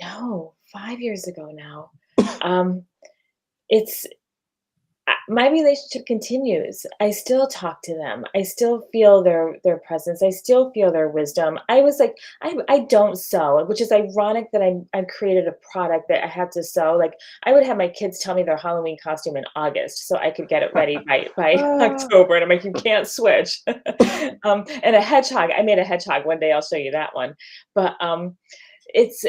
No, 5 years ago now. Um, it's my relationship continues. I still talk to them. I still feel their presence. I still feel their wisdom. I was like, I don't sew, which is ironic that I created a product that I had to sew. Like I would have my kids tell me their Halloween costume in August so I could get it ready by Ah, October. And I'm like, you can't switch. And a hedgehog. I made a hedgehog one day. I'll show you that one. But it's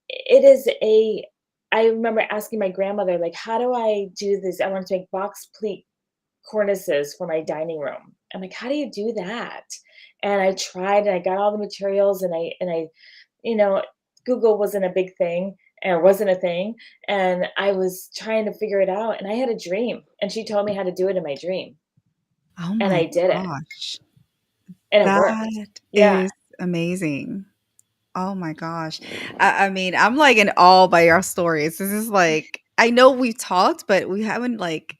it is a I remember asking my grandmother, like, "How do I do this? I want to make box pleat cornices for my dining room." I'm like, "How do you do that?" And I tried and I got all the materials and I you know, Google wasn't a big thing or wasn't a thing, and I was trying to figure it out, and I had a dream, and she told me how to do it in my dream, oh and my I did it, gosh. and it worked. That Yeah. is amazing. Oh my gosh. I mean, I'm like in awe by our stories. This is like, I know we've talked, but we haven't like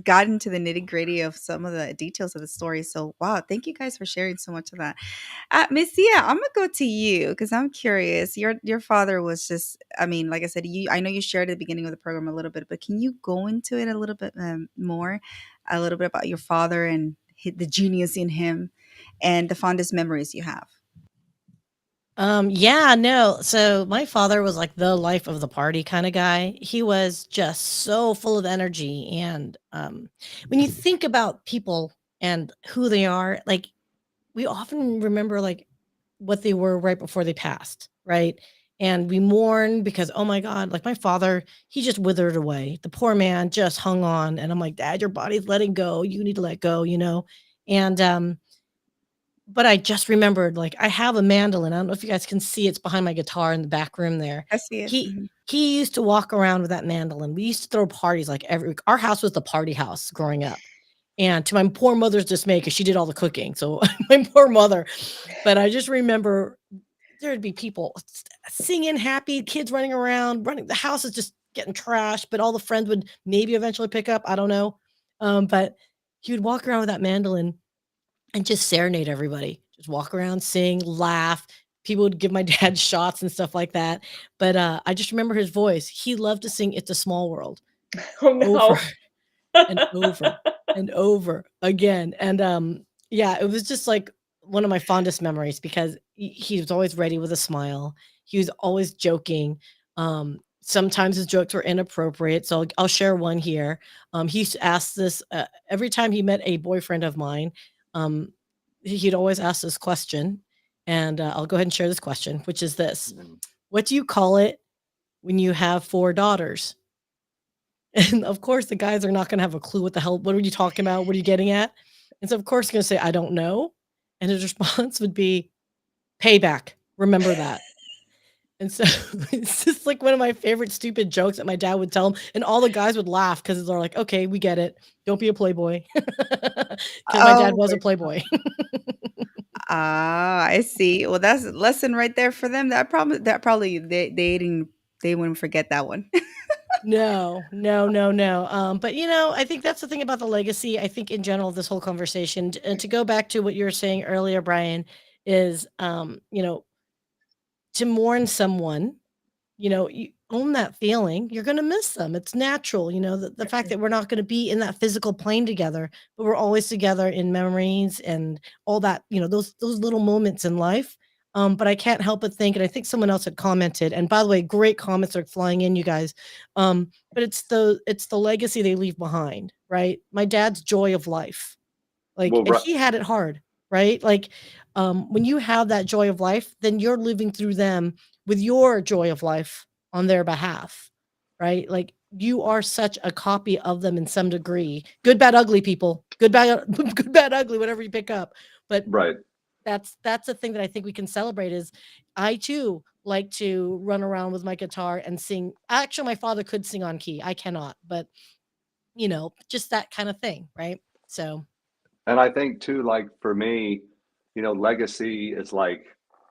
gotten to the nitty gritty of some of the details of the story. So, wow, thank you guys for sharing so much of that. Miss Sia, I'm gonna go to you because I'm curious. Your father was just, I mean, like I said, I know you shared at the beginning of the program a little bit, but can you go into it a little bit more, a little bit about your father and the genius in him and the fondest memories you have? Yeah, no. So my father was like the life of the party kind of guy. He was just so full of energy. And when you think about people and who they are, like we often remember like what they were right before they passed, right? And we mourn because, oh my God, like my father, he just withered away. The poor man just hung on. And I'm like, Dad, your body's letting go. You need to let go, you know? And but I just remembered, like, I have a mandolin. I don't know if you guys can see it's behind my guitar in the back room there. I see it. He Mhm. he used to walk around with that mandolin. We used to throw parties like every our house was the party house growing up. And to my poor mother's dismay, because she did all the cooking. So my poor mother. But I just remember there'd be people singing happy, kids running around, running the house is just getting trashed, but all the friends would maybe eventually pick up. I don't know. But he would walk around with that mandolin and just serenade everybody. Just walk around, sing, laugh. People would give my dad shots and stuff like that. But I just remember his voice. He loved to sing "It's a Small World" Oh, over no. and over and over again. And yeah, it was just like one of my fondest memories because he was always ready with a smile. He was always joking. Sometimes his jokes were inappropriate, so I'll share one here. He used to ask this every time he met a boyfriend of mine. Um, he'd always ask this question, and I'll go ahead and share this question, which is this: Mhm. "What do you call it when you have four daughters?" And of course, the guys are not gonna have a clue what the hell what are you talking about? What are you getting at? And so, of course, he's gonna say, "I don't know." And his response would be, "Payback. Remember that." And so it's just like one of my favorite stupid jokes that my dad would tell him, and all the guys would laugh because they're like, "Okay, we get it. Don't be a playboy." Because my dad Oh was my a playboy. Ah, I see. Well, that's a lesson right there for them. That probably they wouldn't forget that one. No, no, no, no. But I think that's the thing about the legacy. I think in general, this whole conversation, and to go back to what you were saying earlier, Brian, is to mourn someone, you own that feeling. You're gonna miss them. It's natural, the fact that we're not gonna be in that physical plane together, but we're always together in memories and all that, those little moments in life. But I can't help but think, and I think someone else had commented, and by the way, great comments are flying in, you guys. But it's the legacy they leave behind, right? My dad's joy of life. Like, Well, and he had it hard, right? Like, when you have that joy of life, then you're living through them with your joy of life on their behalf, right? Like, you are such a copy of them in some degree. Good, bad, ugly people. Good, bad, good, bad, ugly, whatever you pick up. But right. that's the thing that I think we can celebrate is I too like to run around with my guitar and sing. Actually, my father could sing on key. I cannot, but just that kind of thing, right? So And I think too, like for me, legacy is like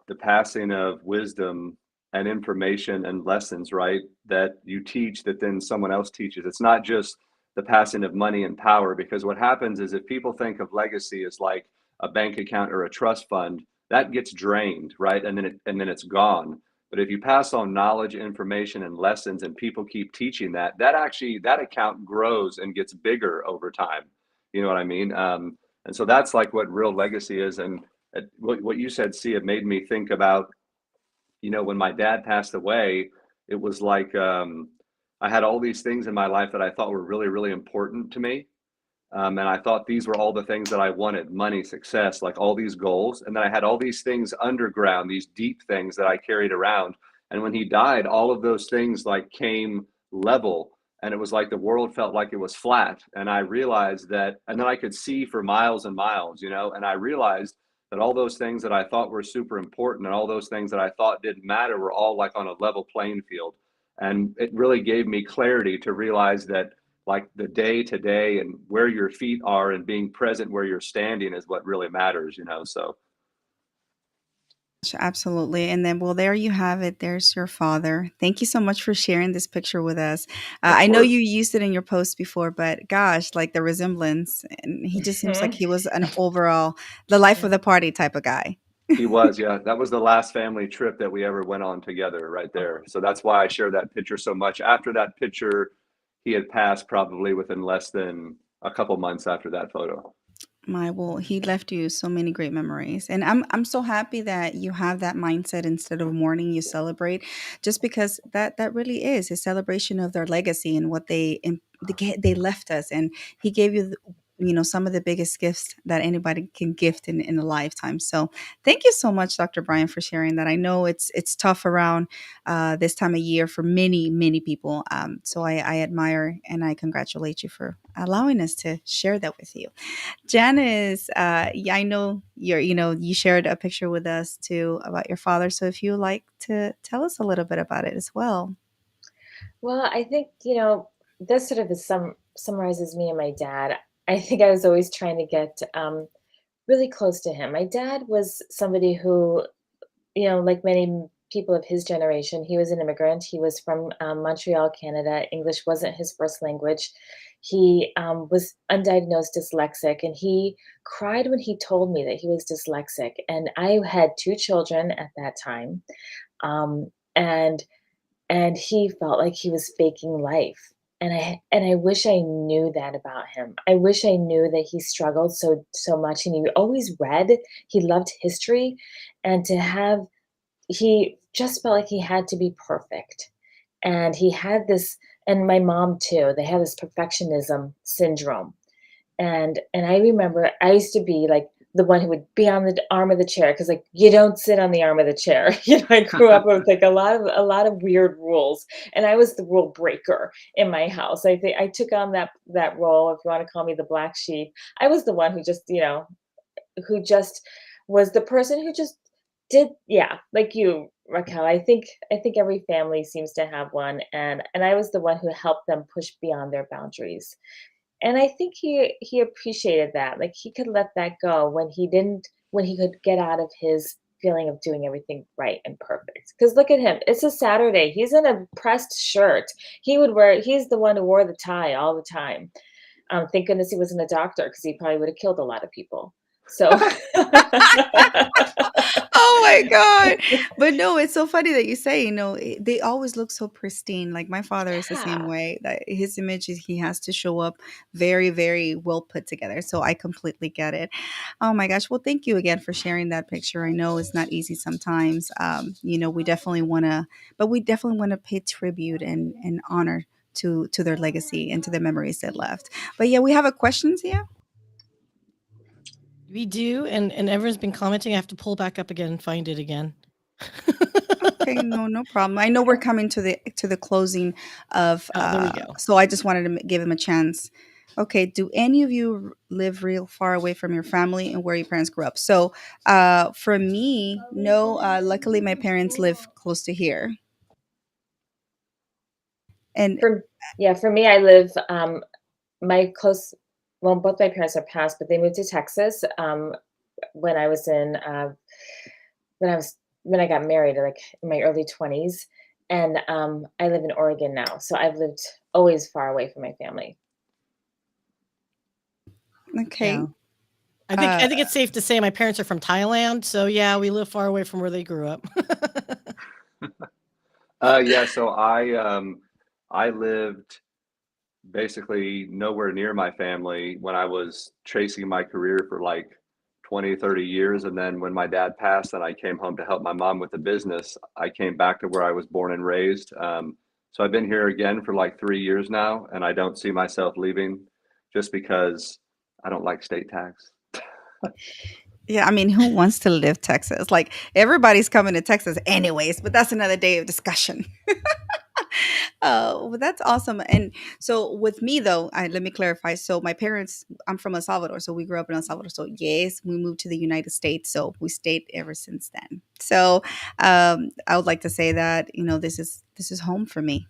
the passing of wisdom and information and lessons, right? That you teach that then someone else teaches. It's not just the passing of money and power, because what happens is if people think of legacy as like a bank account or a trust fund, that gets drained, right? And then it's gone. But if you pass on knowledge, information, and lessons, and people keep teaching that, that account grows and gets bigger over time. You know what I mean? And so that's like what real legacy is. And what you said, Sia, made me think about, when my dad passed away, it was like, I had all these things in my life that I thought were really, really important to me. And I thought these were all the things that I wanted: money, success, like all these goals. And then I had all these things underground, these deep things that I carried around. And when he died, all of those things like came level. And it was like the world felt like it was flat. And I realized that, and then I could see for miles and miles, and I realized that all those things that I thought were super important and all those things that I thought didn't matter were all like on a level playing field. And it really gave me clarity to realize that, like, the day to day and where your feet are and being present where you're standing is what really matters. So Absolutely. And then, well, there you have it. There's your father. Thank you so much for sharing this picture with us. of I know course you used it in your post before, but gosh, like the resemblance, and he just seems like Mhm. he was an overall, the life of the party type of guy. he was, yeah. That was the last family trip that we ever went on together right there. So that's why I share that picture so much. After that picture, he had passed probably within less than a couple months after that photo. My, well, he left you so many great memories, and I'm so happy that you have that mindset. Instead of mourning, you celebrate, just because that really is a celebration of their legacy and what they left us. And he gave you, some of the biggest gifts that anybody can gift in a lifetime. So thank you so much, Dr. Bryan, for sharing that. I know it's tough around this time of year for many people. So I admire and I congratulate you for allowing us to share that with you. Janice, yeah, I know you shared a picture with us too about your father. So if you would like to tell us a little bit about it as well. Well, I think, this sort of summarizes me and my dad. I think I was always trying to get really close to him. My dad was somebody who, like many people of his generation, he was an immigrant. He was from Montreal, Canada. English wasn't his first language. He was undiagnosed dyslexic, and he cried when he told me that he was dyslexic. And I had two children at that time, um, and he felt like he was faking life. And I wish I knew that about him. I wish I knew that he struggled so much, and he always read. He loved history, and to have he just felt like he had to be perfect. And he had this, and my mom too, they have this perfectionism syndrome. And I remember I used to be like the one who would be on the arm of the chair, because like you don't sit on the arm of the chair. I grew up with like a lot of weird rules, and I was the rule breaker in my house. I think I took on that role, if you want to call me the black sheep. I was the one who just was the person who just did, yeah, like you, Raquel. I think every family seems to have one, and I was the one who helped them push beyond their boundaries. And I think he appreciated that. Like he could let that go when he could get out of his feeling of doing everything right and perfect. Because look at him. It's a Saturday. He's in a pressed shirt. He's the one who wore the tie all the time. Thank goodness he wasn't a doctor, because he probably would have killed a lot of people. So Oh my God. But no, it's so funny that you say, they always look so pristine. Like my father is the same yeah. way, that his image is he has to show up very, very well put together. So I completely get it. Oh my gosh. Well, thank you again for sharing that picture. I know it's not easy sometimes. We definitely want to pay tribute and honor to their legacy and to the memories they left. But yeah, we have a questions here. We do, and everyone's been commenting. I have to pull back up again and find it again. Okay, no problem. I know we're coming to the closing of Oh, there we go. so I just wanted to give him a chance. Okay, do any of you live real far away from your family and where your parents grew up? So, for me, no, luckily my parents live close to here. And For yeah, for me, I live my close well, both my parents are passed, but they moved to Texas when I was in when I got married, like in my early 20s. And I live in Oregon now. So I've lived always far away from my family. okay. Yeah. I think uh I think it's safe to say my parents are from Thailand, so yeah, we live far away from where they grew up. Yeah, so I lived basically nowhere near my family when I was chasing my career for like 20, 30 years. And then when my dad passed and I came home to help my mom with the business, I came back to where I was born and raised. So I've been here again for like 3 years now, and I don't see myself leaving just because I don't like state tax. Yeah, I mean, who wants to live Texas? Like everybody's coming to Texas anyways, but that's another day of discussion. Oh, well, that's awesome. And so with me though, let me clarify. So my parents, I'm from El Salvador, so we grew up in El Salvador. So yes, we moved to the United States, so we stayed ever since then. So I would like to say that this is home for me.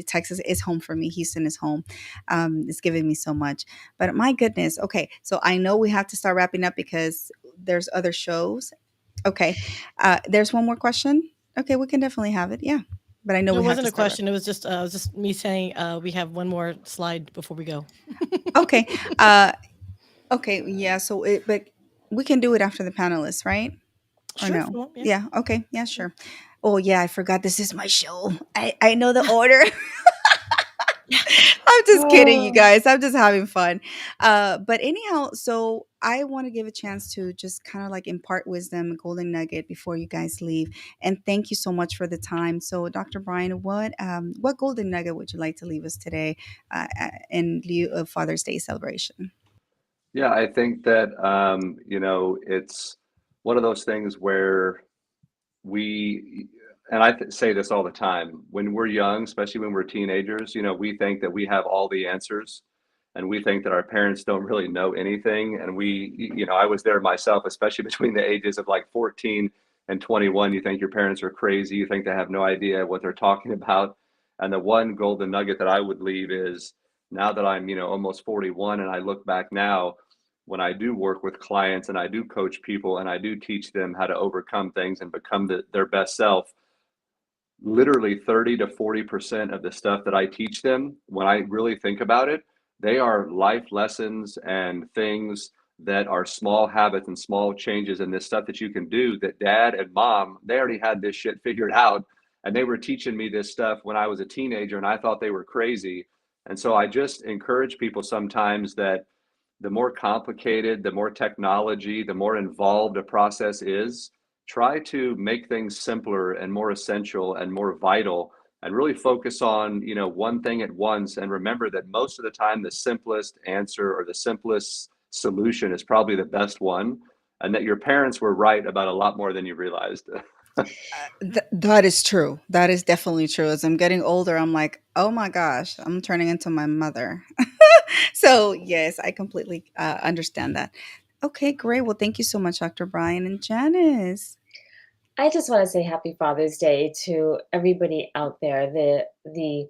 Texas is home for me. Houston is home. It's giving me so much. But my goodness, okay. So I know we have to start wrapping up because there's other shows. Okay, there's one more question. Okay, we can definitely have it. Yeah, but I know No, it we have wasn't to a start. question. It was just me saying we have one more slide before we go. Okay. Uh, okay. Yeah. But we can do it after the panelists, right? Or Sure, if no? you want. Yeah. Yeah. Okay. Yeah. Sure. Oh yeah, I forgot. This is my show. I know the order. Yeah. I'm just kidding, you Oh, guys. I'm just having fun. But anyhow, so I want to give a chance to just kind of like impart wisdom, a golden nugget before you guys leave. And thank you so much for the time. So, Dr. Brian, what golden nugget would you like to leave us today in lieu of Father's Day celebration? Yeah, I think that it's one of those things where we and say this all the time when we're young, especially when we're teenagers, we think that we have all the answers, and we think that our parents don't really know anything. And I was there myself, especially between the ages of like 14 and 21. You think your parents are crazy, you think they have no idea what they're talking about. And the one golden nugget that I would leave is, now that I'm almost 41, and I look back now, when I do work with clients and I do coach people and I do teach them how to overcome things and become their best self, literally 30 to 40% of the stuff that I teach them, when I really think about it, they are life lessons and things that are small habits and small changes and this stuff that you can do that dad and mom, they already had this shit figured out. And they were teaching me this stuff when I was a teenager and I thought they were crazy. And so I just encourage people sometimes that the more complicated, the more technology, the more involved a process is, try to make things simpler and more essential and more vital, and really focus on, one thing at once. And remember that most of the time, the simplest answer or the simplest solution is probably the best one. And that your parents were right about a lot more than you realized. That is true. That is definitely true. As I'm getting older, I'm like, oh my gosh, I'm turning into my mother. So, yes, I completely understand that. Okay, great. Well, thank you so much, Dr. Brian and Janice. I just want to say Happy Father's Day to everybody out there. The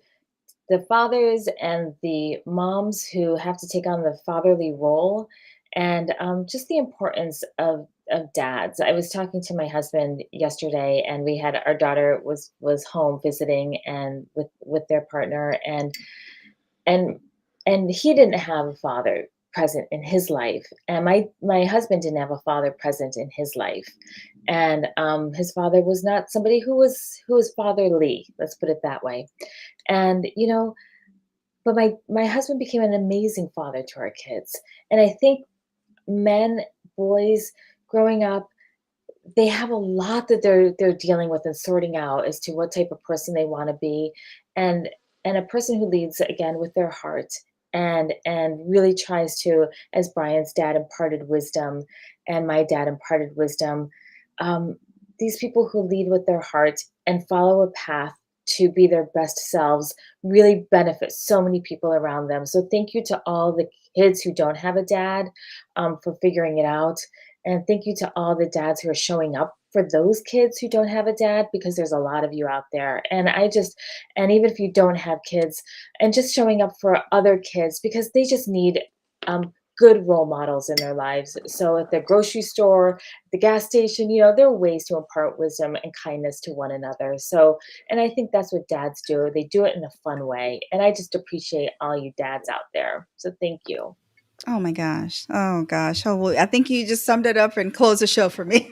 fathers and the moms who have to take on the fatherly role, and just the importance of dads. I was talking to my husband yesterday, and we had our daughter was home visiting and with their partner, and and he didn't have a father present in his life, and my husband didn't have a father present in his life, and his father was not somebody who was fatherly, let's put it that way. And but my husband became an amazing father to our kids. And I think men, boys growing up, they have a lot that they're dealing with and sorting out as to what type of person they want to be. and and a person who leads again with their heart, and really tries to, as Brian's dad imparted wisdom and my dad imparted wisdom, um, these people who lead with their heart and follow a path to be their best selves really benefit so many people around them. So thank you to all the kids who don't have a dad, for figuring it out. And thank you to all the dads who are showing up for those kids who don't have a dad, because there's a lot of you out there. And even if you don't have kids, and just showing up for other kids, because they just need good role models in their lives. So at the grocery store, the gas station, there are ways to impart wisdom and kindness to one another. So, and I think that's what dads do. They do it in a fun way. And I just appreciate all you dads out there. So thank you. Oh my gosh. Oh gosh. Oh, well, I think you just summed it up and closed the show for me.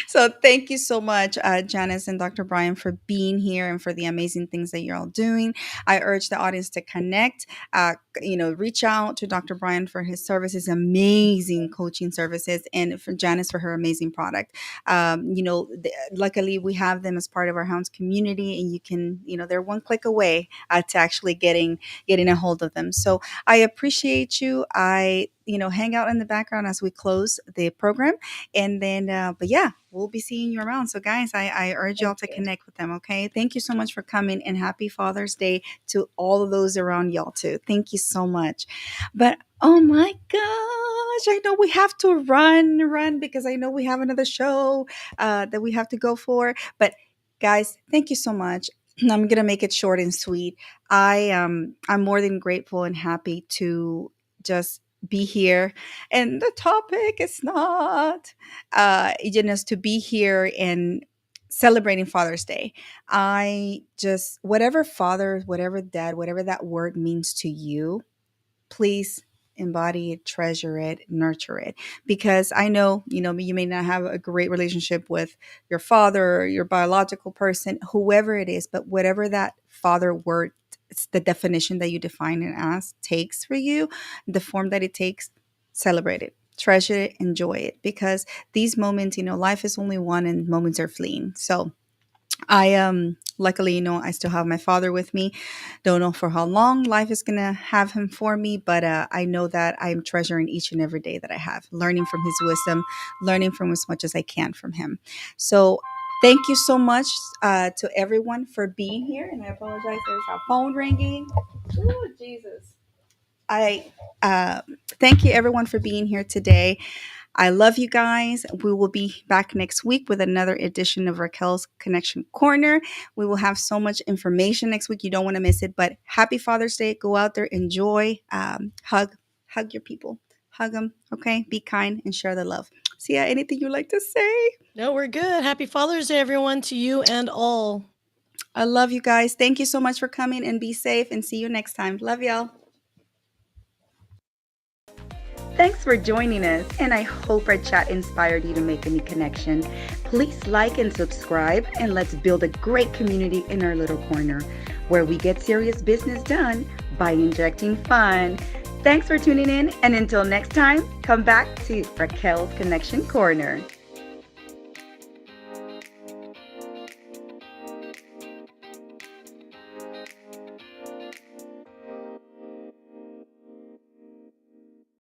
So thank you so much, Janice and Dr. Bryan, for being here and for the amazing things that you're all doing. I urge the audience to connect, reach out to Dr. Bryan for his services, amazing coaching services, and for Janice for her amazing product. Luckily we have them as part of our Hounds community, and you can, they're one click away to actually getting a hold of them. So I appreciate you. I, hang out in the background as we close the program. And then, but yeah, we'll be seeing you around. So, guys, I urge y'all Thank to you. connect with them. Okay. Thank you so much for coming, and happy Father's Day to all of those around y'all, too. Thank you so much. But oh my gosh, I know we have to run because I know we have another show that we have to go for. But guys, thank you so much. I'm gonna make it short and sweet. I'm more than grateful and happy to just be here. And the topic is not to be here and celebrating Father's Day. I just, whatever father, whatever dad, whatever that word means to you, please embody it, treasure it, nurture it. Because I know, you may not have a great relationship with your father or your biological person, whoever it is, but whatever that father word, it's the definition that you define it as, takes for you, the form that it takes, celebrate it. Treasure it, enjoy it, because these moments, life is only one and moments are fleeing. So I luckily, I still have my father with me. Don't know for how long life is gonna have him for me, but I know that I'm treasuring each and every day that I have, learning from his wisdom, learning from as much as I can from him. So thank you so much to everyone for being here. And I apologize, there's a phone ringing. Oh, Jesus. I thank you everyone for being here today. I love you guys. We will be back next week with another edition of Raquel's Connection Corner. We will have so much information next week. You don't want to miss it. But happy Father's Day. Go out there, enjoy, hug your people, hug them. Okay, be kind and share the love. Sia, anything you'd like to say? No, we're good. Happy Father's Day, everyone, to you and all. I love you guys. Thank you so much for coming, and be safe, and see you next time. Love y'all. Thanks for joining us, and I hope our chat inspired you to make a new connection. Please like and subscribe, and let's build a great community in our little corner where we get serious business done by injecting fun. Thanks for tuning in, and until next time, come back to Raquel's Connection Corner.